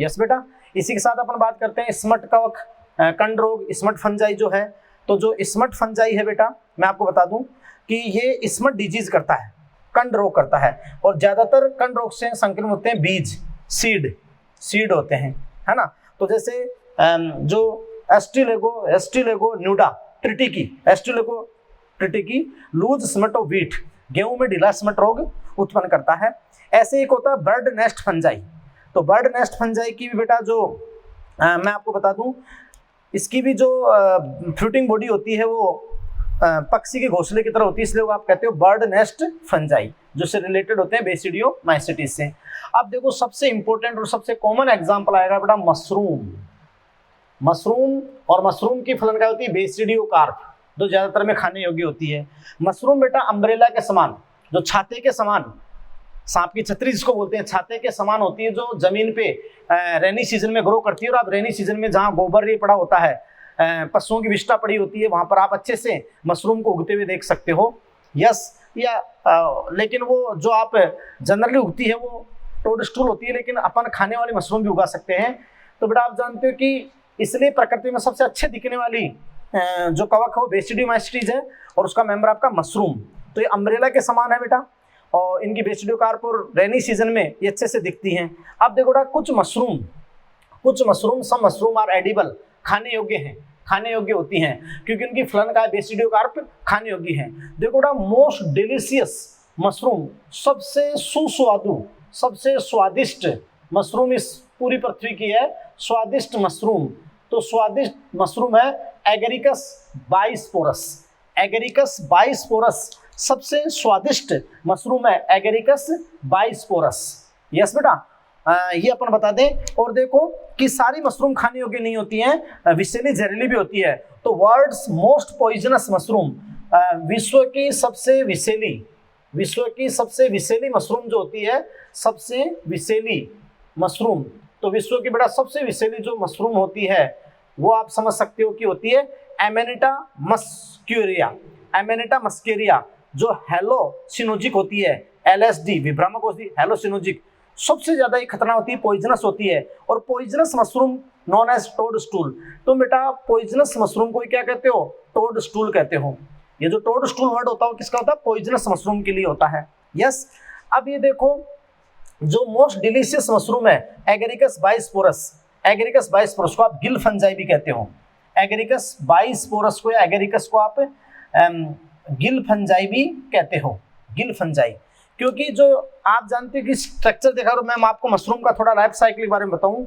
यस बेटा। इसी के साथ अपन बात करते हैं स्मट कवक, कंड रोग, स्मट फंजाई जो है। तो जो स्मट फंजाई है बेटा, मैं आपको बता दूं कि ये स्मट डिजीज करता है, कंड रोग करता है, और ज्यादातर कंड रोग से संक्रमित होते हैं बीज, सीड होते हैं, है ना। तो जैसे जो एस्टिलेगो न्यूडा ट्रिटिकी लूज स्मट ऑफ व्हीट, गेहूं में ढीला स्मट रोग उत्पन्न करता है। ऐसे एक होता है बर्ड नेस्ट फंजाई। तो बर्ड नेस्ट फंजाई की भी बेटा जो मैं आपको बता दूं, इसकी भी जो फ्रूटिंग बॉडी होती है वो पक्षी के घोंसले की तरह होती है, इसलिए वो आप कहते हो बर्ड नेस्ट फंजाई, जो से रिलेटेड होते हैं बेसिडियोमाइसीटीज से। अब देखो सबसे इंपॉर्टेंट और सबसे कॉमन एग्जांपल आएगा बेटा मशरूम, और मशरूम की फलन क्या होती है? बेसिडियोकार्प, जो ज्यादातर में खाने योग्य होती है। मशरूम बेटा अम्ब्रेला के समान, जो छाते के समान, सांप की छतरी जिसको बोलते हैं, छाते के समान होती है, जो जमीन पे रेनी सीजन में ग्रो करती है। और आप रेनी सीजन में जहाँ गोबर ये पड़ा होता है, पशुओं की विष्ठा पड़ी होती है, वहां पर आप अच्छे से मशरूम को उगते हुए देख सकते हो। यस, या लेकिन वो जो आप जनरली उगती है वो टोडस्टूल होती है, लेकिन अपन खाने वाली मशरूम भी उगा सकते हैं। तो बेटा आप जानते हो कि इसलिए प्रकृति में सबसे अच्छे दिखने वाली जो कवक है वो बेसिडियोमाइसीटीज है, और उसका मेंबर आपका मशरूम। तो ये अम्ब्रेला के समान है बेटा, और इनकी बेसिडियोकार्प और रेनी सीजन में ये अच्छे से दिखती हैं। अब देखो बेटा कुछ mushroom some mushroom are edible, खाने योग्य होती हैं, क्योंकि उनकी फलन का बेसिडियोकार्प खाने योग्य है। देखो बेटा मोस्ट डिलीशियस मशरूम, सबसे सुस्वादु, सबसे स्वादिष्ट मशरूम इस पूरी पृथ्वी की है, स्वादिष्ट मशरूम। तो स्वादिष्ट मशरूम है एगेरिकस बाइस्पोरस, सबसे स्वादिष्ट मशरूम है एगेरिकस बाइस्पोरस। यस बेटा, ये अपन बता दें। और देखो कि सारी मशरूम खाने योग्य नहीं होती हैं, विषैली जहरीली भी होती है। तो वर्ल्ड्स मोस्ट पॉइजनस मशरूम, विश्व की सबसे विषैली मशरूम जो होती है, सबसे विषैली मशरूम। तो विश्व की बेटा सबसे विषैली जो मशरूम होती है वो आप समझ सकते हो कि होती है एमेनिटा मस्केरिया, जो हेलोसिनोजिक होती है, LSD विभ्रामक होती है, हेलोसिनोजिक सबसे ज्यादा ये खतरनाक होती है, पॉइजनस होती है। और पॉइजनस मशरूम नॉन एज टोडस्टूल। तो बेटा पॉइजनस मशरूम को क्या कहते हो? टोडस्टूल कहते हो। ये जो टोडस्टूल वर्ड होता है किसका होता है? पॉइजनस मशरूम के लिए होता है। यस, अब ये देखो जो मोस्ट डिलीशियस मशरूम है एगेरिकस बाइस्पोरस को आप गिल फंजाई भी कहते हो। एगेरिकस बाइस्पोरस को या एगेरिकस को आप गिल फंजाई भी कहते हो, गिल फंजाई। क्योंकि जो आप जानते हो कि स्ट्रक्चर देखा, और मैं आपको मशरूम का थोड़ा लाइफ साइकिल के बारे में बताऊं।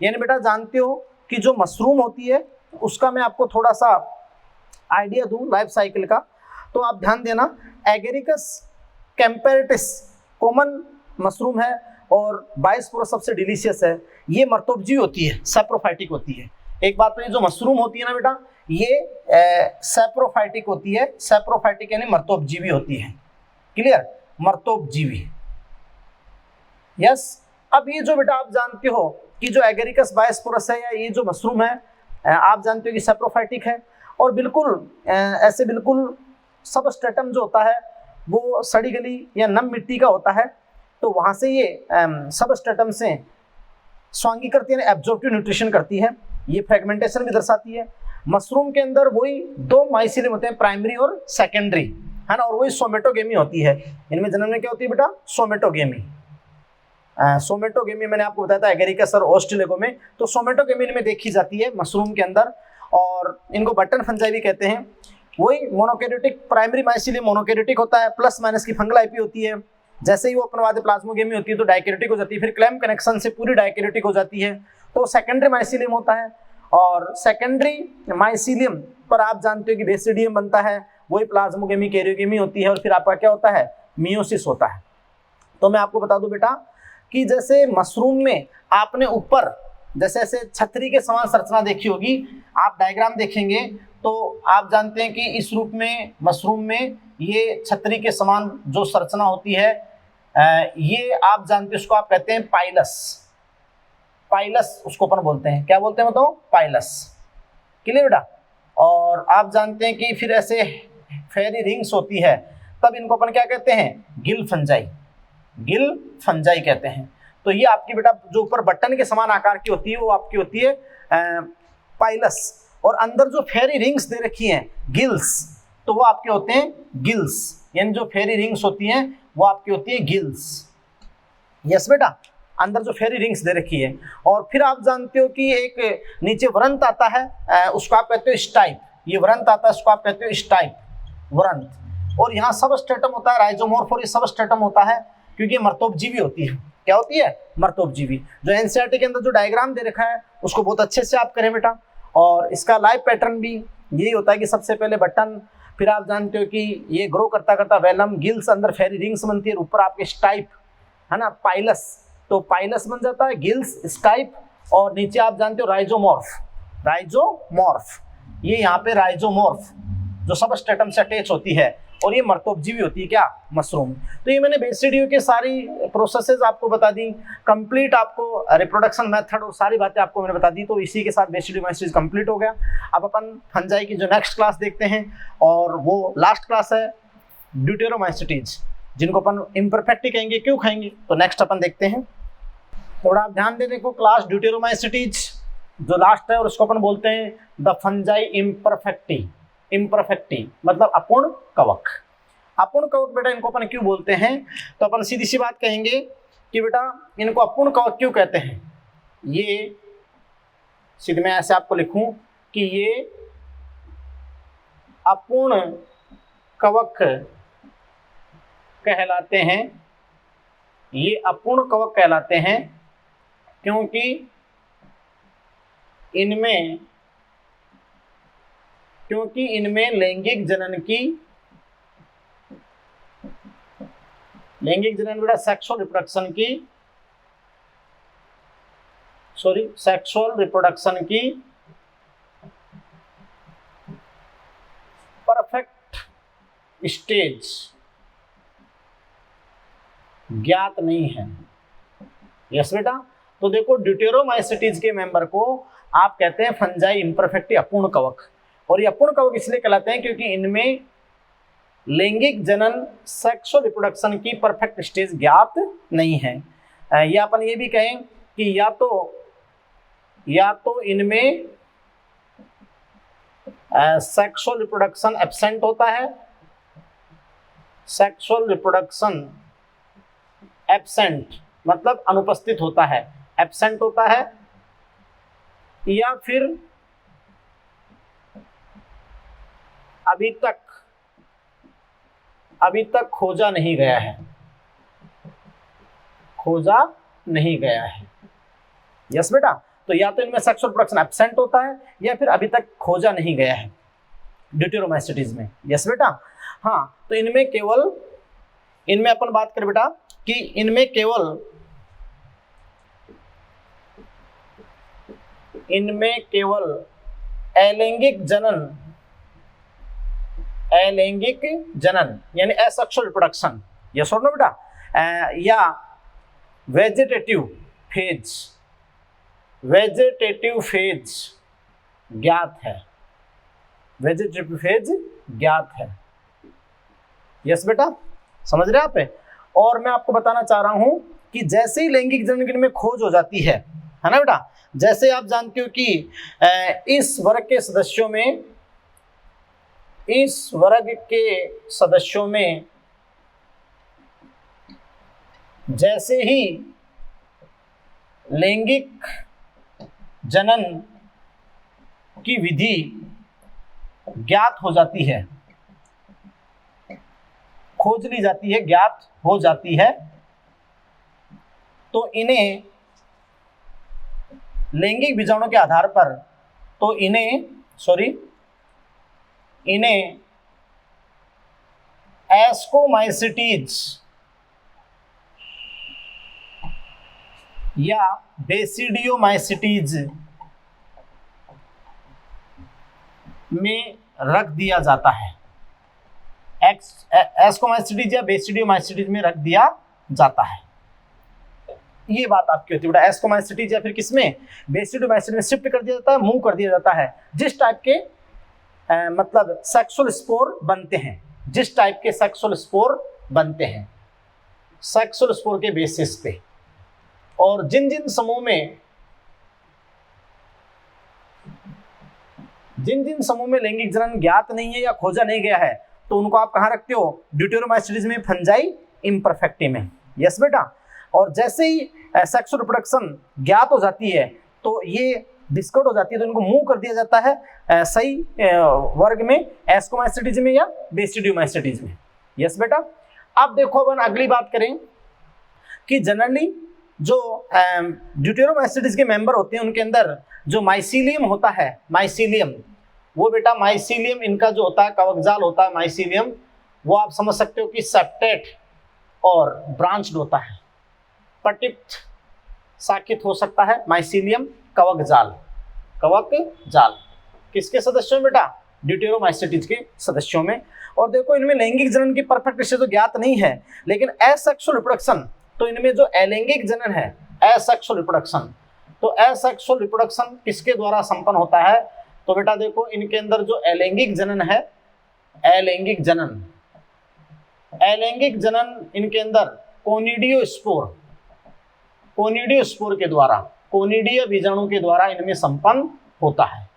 यानी बेटा जानते हो कि जो मशरूम होती है उसका मैं आपको थोड़ा सा आइडिया दूं लाइफ साइकिल का। तो आप ध्यान देना, एगेरिकस कैम्पेरेटिस कॉमन मशरूम है, और बाइस्पोरस सबसे डिलीशियस है। ये मर्तोपजीवी होती है, सैप्रोफाइटिक होती है। एक बात तो ये जो मशरूम होती है ना बेटा, ये सैप्रोफाइटिक होती है, सैप्रोफाइटिक यानी मर्तोपजीवी होती है। क्लियर? मर्तोपजीवी। यस, अब ये जो बेटा आप जानते हो कि जो एगेरिकस बाइस्पोरस है या ये जो मशरूम है, आप जानते हो कि सैप्रोफाइटिक है, और बिल्कुल ऐसे बिल्कुल सबस्ट्रेटम जो होता है वो सड़ी गली या नम मिट्टी का होता है। तो वहां से ये सबस्ट्रेटम से स्वांगी करती है, एब्जॉर्प्टिव न्यूट्रिशन करती है। ये फ्रेगमेंटेशन भी दर्शाती है। मशरूम के अंदर वही दो माइसीलियम होते हैं, प्राइमरी और सेकेंडरी, है ना, और वही सोमेटोगेमी होती है। इनमें जन्म में क्या होती है बेटा? सोमेटोगेमी मैंने आपको बताया था एगेरिकस और ऑस्ट्रेलेगो में। तो सोमेटोगेमी इनमें देखी जाती है मशरूम के अंदर, और इनको बटन फंजाई भी कहते हैं। वही मोनोकैरियोटिक, प्राइमरी माइसीलियम मोनोकैरियोटिक होता है, प्लस माइनस की फंगल आईपी होती है। जैसे ही वो अपनवादी प्लाज्मोगेमी होती है तो डाइकैरियोटिक हो जाती है, फिर क्लैम्प कनेक्शन से पूरी डाइकैरियोटिक हो जाती है। तो सेकेंडरी माइसीलियम होता है, और सेकेंडरी माइसीलियम पर आप जानते हो कि बेसिडियम बनता है, वही प्लाज्मोगेमी कैरियोगेमी होती है, और फिर आपका क्या होता है? मियोसिस होता है। तो मैं आपको बता दूं बेटा कि जैसे मशरूम में आपने ऊपर जैसे ऐसे छतरी के समान संरचना देखी होगी, आप डायग्राम देखेंगे तो आप जानते हैं कि इस रूप में मशरूम में ये छतरी के समान जो संरचना होती है ये आप जानते हैं, उसको आप कहते हैं पाइलस। पाइलस उसको अपन बोलते हैं, क्या बोलते हैं बताओ? पाइलस। क्लियर बेटा? और आप जानते हैं कि फिर ऐसे फेरी रिंग्स होती है, तब इनको अपन क्या कहते हैं? गिल फंजाई। गिल फंजाई कहते हैं। तो ये आपकी बेटा जो ऊपर बटन के समान आकार की होती है वो आपकी होती है पाइलस, और अंदर जो फेरी रिंग्स दे रखी हैं गिल्स, तो वो आपके होते हैं गिल्स। यानी जो फेरी रिंग्स होती हैं वो आपकी होती है गिल्स। यस बेटा, अंदर जो फेरी रिंग्स दे रखी है। और फिर आप जानते हो कि एक नीचे वरंत आता है, उसको आप कहते हो स्टाइप। ये वरंत आता है, उसको आप कहते हो स्टाइप, वरंत। और यहाँ सब स्ट्रेटम होता है, राइजोमोर्फ, और ये सब स्ट्रेटम होता है क्योंकि मर्तोपजीवी होती है। क्या होती है? मर्तोपजीवी। जो एनसीईआरटी के अंदर जो डायग्राम दे रखा है उसको बहुत अच्छे से आप करें बेटा। और इसका लाइव पैटर्न भी यही होता है कि सबसे पहले बटन, फिर आप जानते हो कि ये ग्रो करता करता वेलम, गिल्स, अंदर फेरी रिंग्स बनती है, ऊपर आपके स्टाइप है ना, पाइलस। तो पाइलस बन जाता है, गिल्स, स्टाइप, और नीचे आप जानते हो राइजोमॉर्फ। राइजोमॉर्फ, ये यहाँ पे राइजोमॉर्फ जो सबस्ट्रेटम से अटैच होती है, और ये मर्तोपजीवी होती है। क्या? मशरूम। तो ये मैंने बेसिडियो की सारी प्रोसेसेस आपको बता दी, कंप्लीट आपको रिप्रोडक्शन मेथड और सारी बातें आपको मैंने बता दी। तो इसी के साथ बेसिडियो माइस्टीज कंप्लीट हो गया। अब अपन फंजाई की जो नेक्स्ट क्लास देखते हैं, और वो लास्ट क्लास है ड्यूटेरोमाइस्टीज, जिनको अपन इम्परफेक्ट कहेंगे। क्यों कहेंगे? तो नेक्स्ट अपन देखते हैं। थोड़ा आप ध्यान देने को, क्लास ड्यूटेरोमाइस्टीज जो लास्ट है, और उसको अपन बोलते हैं द फंजाई इम्परफेक्टी। इम्परफेक्टी मतलब अपूर्ण कवक। अपूर्ण कवक बेटा इनको अपन क्यों बोलते हैं? तो अपन सीधी सी बात कहेंगे कि बेटा इनको अपूर्ण कवक क्यों कहते हैं। ये सीधे मैं ऐसे आपको लिखूं कि ये अपूर्ण कवक कहलाते हैं। ये अपूर्ण कवक कहलाते हैं क्योंकि इनमें लैंगिक जनन बेटा सेक्सुअल रिप्रोडक्शन की परफेक्ट स्टेज ज्ञात नहीं है। यस बेटा, तो देखो ड्यूटेरोमाइस्टीज के मेंबर को आप कहते हैं फंजाई इम्परफेक्टी, अपूर्ण कवक। और ये अपूर्ण कवक इसलिए कहलाते हैं क्योंकि इनमें लैंगिक जनन सेक्सुअल रिप्रोडक्शन की परफेक्ट स्टेज ज्ञात नहीं है। या अपन ये भी कहें कि या तो इनमें सेक्सुअल रिप्रोडक्शन एब्सेंट होता है, सेक्सुअल रिप्रोडक्शन एब्सेंट मतलब अनुपस्थित होता है, एब्सेंट होता है, या फिर अभी तक खोजा नहीं गया है। यस बेटा, तो या तो इनमें सेक्सुअल प्रोडक्शन एब्सेंट होता है या फिर अभी तक खोजा नहीं गया है ड्यूटेरोमाइस्टीज में। यस बेटा, हाँ, तो इनमें अपन बात करें बेटा कि इनमें केवल अलैंगिक जनन यानी एसेक्सुअल रिप्रोडक्शन, यस और नो बेटा, या वेजिटेटिव फेज ज्ञात है। यस बेटा, समझ रहे आप? और मैं आपको बताना चाह रहा हूं कि जैसे ही लैंगिक जनन में खोज हो जाती है ना बेटा, जैसे आप जानते हो कि इस वर्ग के सदस्यों में जैसे ही लैंगिक जनन की विधि ज्ञात हो जाती है, खोज ली जाती है, ज्ञात हो जाती है, तो इन्हें लैंगिक बीजाणु के आधार पर तो इन्हें एस्कोमाइसिटीज या बेसिडियोमाइसिटीज में रख दिया जाता है। एस्कोमाइसिटीज या बेसिडियोमाइसिटीज में रख दिया जाता है। ये बात आपकी होती है बेटा, एस्कोमाइसिटीज या फिर किसमें, बेसिडोमाइसिस में शिफ्ट कर दिया जाता है, मूव कर दिया जाता है। जिस टाइप के मतलब सेक्सुअल स्पोर बनते हैं, जिस टाइप के सेक्सुअल स्पोर बनते हैं सेक्सुअल स्पोर के बेसिस पे, और जिन जिन समूह में लैंगिक जनन ज्ञात नहीं है या खोजा नहीं गया है, तो उनको आप कहाँ रखते हो, ड्यूटेरोमाइसिटीज में, फंजाई इम्परफेक्टी में। यस बेटा। और जैसे ही सेक्सुअल रिप्रोडक्शन ज्ञात हो जाती है तो ये डिस्कर्ड हो जाती है, तो इनको मूव कर दिया जाता है सही वर्ग में, एस्कोमाइसिटीज में या बेसिडियोमाइसिटीज में। यस बेटा। अब देखो अपन अगली बात करें कि जनरली जो ड्यूटेरोमाइसिटीज के मेंबर होते हैं उनके अंदर जो माइसीलियम होता है, माइसीलियम, वो बेटा माइसीलियम इनका जो होता है, कवकजाल होता है माइसीलियम, वो आप समझ सकते हो कि सेप्टेट और ब्रांच्ड होता है, पटित शाखित हो सकता है माइसीलियम कवकजाल। कवकजाल किसके सदस्यों में बेटा, ड्यूटेरोमाइसिटीज के सदस्यों में। और देखो इनमें लैंगिक जनन की परफेक्ट विषय तो ज्ञात नहीं है, लेकिन एसेक्सुअल रिप्रोडक्शन, तो इनमें जो अलैंगिक जनन है, एसेक्सुअल रिप्रोडक्शन, तो एसेक्सुअल रिप्रोडक्शन किसके द्वारा संपन्न होता है, तो बेटा देखो इनके अंदर जो अलैंगिक जनन है, अलैंगिक जनन, अलैंगिक जनन इनके अंदर कोनिडियोस्पोर, कोनिडियोस्पोर के द्वारा, कोनिडीय बीजाणु के द्वारा इनमें संपन्न होता है।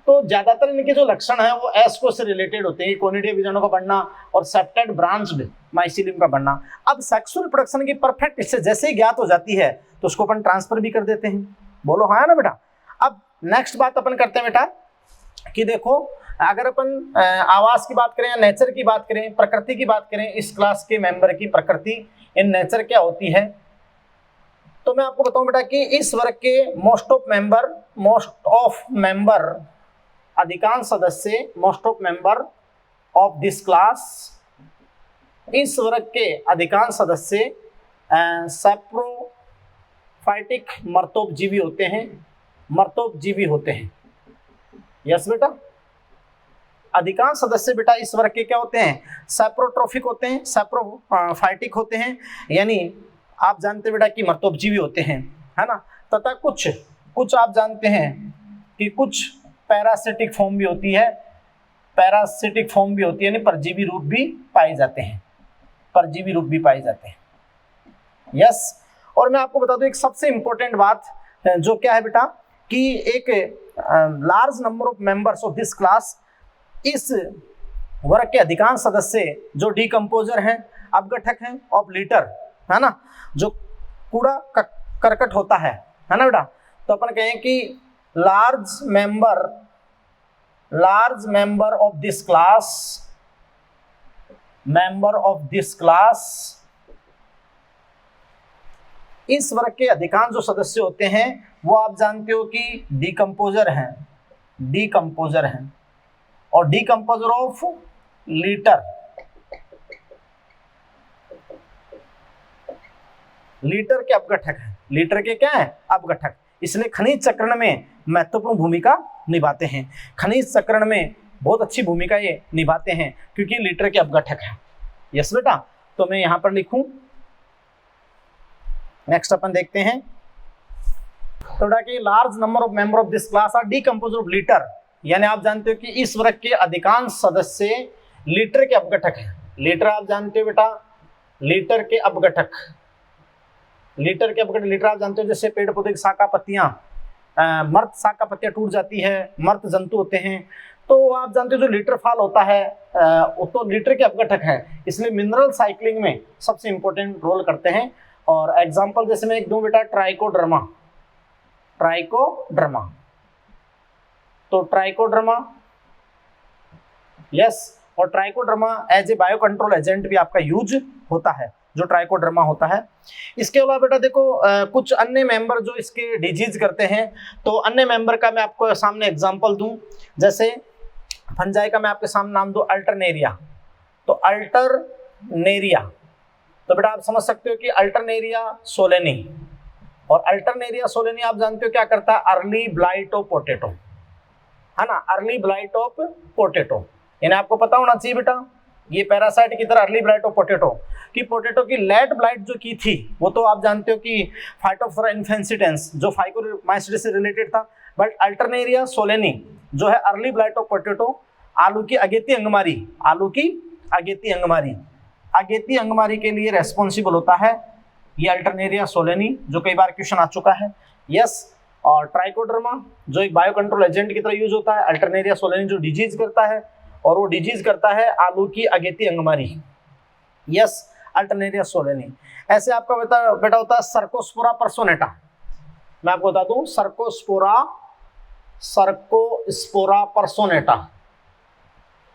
तो ज्यादातर इनके जो लक्षण है वो एस्को से रिलेटेड होते हैं, कोनिडीय बीजाणु का बढ़ना और सेप्टेट ब्रांच्ड माइसीलियम का बढ़ना। अब सेक्सुअल रिप्रोडक्शन की परफेक्ट इससे जैसे ही ज्ञात हो जाती है तो उसको अपन ट्रांसफर भी कर देते हैं। बोलो हाँ ना बेटा। अब नेक्स्ट बात अपन करते हैं बेटा कि देखो अगर अपन आवास की बात करें या नेचर की बात करें, प्रकृति की बात करें, इस क्लास के मेंबर की प्रकृति इन नेचर क्या होती है, तो मैं आपको बताऊं बेटा कि इस वर्ग के मोस्ट ऑफ मेंबर अधिकांश सदस्य, most of member of this class, इस वर्ग के अधिकांश सदस्य सैप्रोफाइटिक मर्तोपजीवी होते हैं, मर्तोपजीवी होते हैं। यस बेटा। अधिकांश सदस्य बेटा इस वर्ग के क्या होते हैं, सैप्रोट्रोफिक होते हैं, सैप्रोफाइटिक होते हैं, यानी आप जानते हैं बेटा कि मर्तोपजीवी होते हैं, है ना। तथा कुछ आप जानते हैं कि कुछ पैरासिटिक फॉर्म भी होती है, पैरासिटिक फॉर्म भी होती है, यानी परजीवी रूप भी पाए जाते हैं, परजीवी रूप भी पाए जाते हैं। यस। और मैं आपको बता दूं एक सबसे इंपॉर्टेंट बात जो क्या है बेटा कि एक large number of members of this class, इस वर्ग के अधिकांश सदस्य जो डीकम्पोजर हैं, अपघटक हैं ऑफ लीटर, है ना, जो कूड़ा करकट होता है ना बेटा, तो अपन कहें कि large member of this class, member of this class, इस वर्ग के अधिकांश जो सदस्य होते हैं वो आप जानते हो कि डीकम्पोजर हैं, डीकम्पोजर हैं, और डीकम्पोजर ऑफ लीटर, लीटर के अपघटक हैं, लीटर के क्या है, अपघटक, इसलिए खनिज चक्रण में महत्वपूर्ण भूमिका निभाते हैं, खनिज चक्रण में बहुत अच्छी भूमिका ये निभाते हैं क्योंकि लीटर के अपघटक हैं। यस बेटा। तो मैं यहां पर लिखूं, नेक्स्ट अपन देखते हैं तो कि large number of member of this class are decomposer of litter, यानी आप जानते हो कि इस वर्ग के अधिकांश सदस्य लीटर के अपघटक हैं। लीटर आप जानते हो बेटा, लीटर के अपघटक, लीटर के अपघटक, लीटर आप जानते हो जैसे पेड़ पौधे की शाखा पत्तियां, मर्द शाखा पत्तियां टूट जाती है, मर्द जंतु होते हैं, तो आप जानते हो जो लीटर फाल होता है वो तो लीटर के अपघटक है, इसलिए मिनरल साइक्लिंग में सबसे इंपॉर्टेंट रोल करते हैं। और एग्जांपल जैसे मैं एक दूं बेटा, ट्राइकोडर्मा, ट्राइकोडर्मा, तो ट्राइकोडर्मा, यस, और trichoderma as a bio control agent भी आपका यूज होता है, जो ट्राइकोडर्मा होता है। इसके अलावा बेटा देखो कुछ अन्य मेंबर जो इसके डिजीज करते हैं, तो अन्य मेंबर का मैं आपको सामने एग्जांपल दूं, जैसे फंजाई का मैं आपके सामने नाम दूं अल्टरनेरिया, तो अल्टरनेरिया, तो बेटा आप समझ सकते हो कि अल्टरनेरिया सोलेनी, और अल्टरनेरिया सोलेनी आप जानते हो क्या करता है, अर्ली ब्लाइट ऑफ पोटैटो, है ना, अर्ली ब्लाइट ऑफ पोटैटो, यानी आपको पता होना चाहिए बेटा ये पैरासाइट की तरह अर्ली ब्लाइट ऑफ पोटैटो कि पोटैटो की लेट ब्लाइट जो की थी वो तो आप जानते हो कि फाइटोप्थोरा इन्फेंसिटेंस जो फाइकोमाइसीट्स से रिलेटेड था, बट अल्टरनेरिया सोलेनी जो है अर्ली ब्लाइट ऑफ पोटैटो, आलू की अगेती अंगमारी, आलू की अगेती अंगमारी, अगेती अंगमारी के लिए रेस्पॉन्सिबल होता है ये अल्टरनेरिया सोलेनी, जो कई बार क्वेश्चन आ चुका है। यस, और ट्राइकोडर्मा जो एक बायो कंट्रोल एजेंट की तरह यूज होता है, अल्टरनेरिया सोलेनी जो डिजीज करता है, और वो डिजीज करता है आलू की अगेती अंगमारी। Yes, Alternaria सोलेनी। ऐसे आपका बेटा होता है सर्कोस्पोरा पर्सोनेटा, मैं आपको बता दूं सर्कोस्पोरा पर्सोनेटा।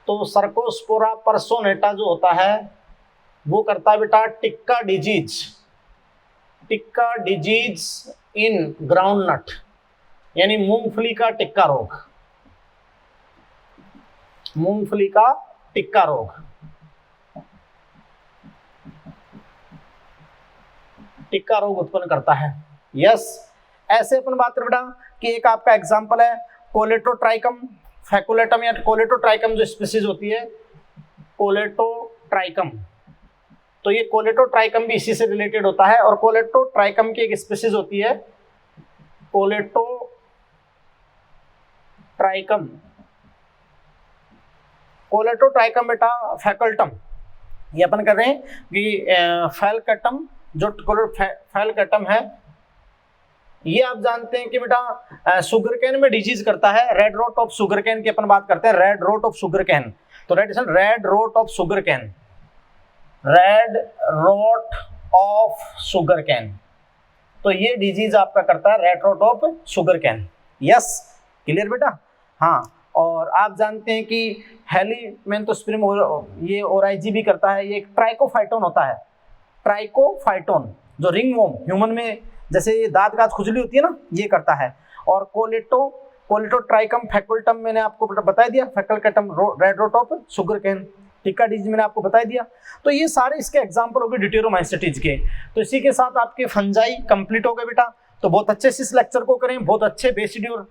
तो सर्कोस्पोरा पर्सोनेटा जो होता है वो करता है बेटा टिक्का डिजीज इन ग्राउंडनट, यानी मूंगफली का टिक्का रोग, मूंगफली का टिक्का रोग, टिक्का रोग उत्पन्न करता है। यस, ऐसे अपन बात करें बेटा कि एक आपका एग्जांपल है कोलेटोट्राइकम फैकुलेटम या कोलेटोट्राइकम जो स्पीसीज होती है कोलेटोट्राइकम, तो ये कोलेटोट्राइकम भी इसी से रिलेटेड होता है। और कोलेटोट्राइकम की एक स्पीसीज होती है कोलेटोट्राइकम, कोलेटोट्राइकम बेटा फैकल्टम, ये अपन कर रहे हैं कि फैलकटम जो फैलकटम है, ये आप जानते हैं कि बेटा शुगर कैन में डिजीज करता है। Red rot of sugar cane की अपन बात करते हैं, red rot of sugar cane, तो red rot of sugar cane, red rot of sugar cane, तो ये डिजीज आपका करता है red rot of sugar cane. Yes, clear बेटा। हाँ, और आप जानते हैं कि हेलीमेंथोस्पिरम ये ओराइजी भी करता है, ये एक ट्राइकोफाइटोन होता है, ट्राइकोफाइटोन जो रिंगवॉर्म ह्यूमन में जैसे ये दांत खुजली होती है ना, ये करता है। और कोलेटोट्राइकम फैकुल्टम मैंने आपको बता दिया, falcatum red rot of sugar cane, tikka disease मैंने आपको बता दिया। तो ये सारे इसके एग्जांपल हो गए ड्यूटेरोमाइसीटीज के। तो इसी के साथ आपके फंजाई कंप्लीट हो गए बेटा। तो बहुत अच्छे से इस लेक्चर को करें, बहुत अच्छे बेसिक और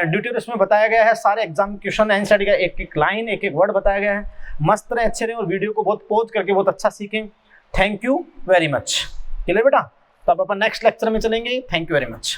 ड्यूटेर इसमें बताया गया है, सारे एग्जाम क्वेश्चन एनसीईआरटी का एक एक लाइन एक एक वर्ड बताया गया है। मस्त रहे, अच्छे रहे और वीडियो को बहुत पॉज करके बहुत अच्छा सीखें। Thank you very much. Clear बेटा। तो अब अपन नेक्स्ट लेक्चर में चलेंगे। Thank you very much.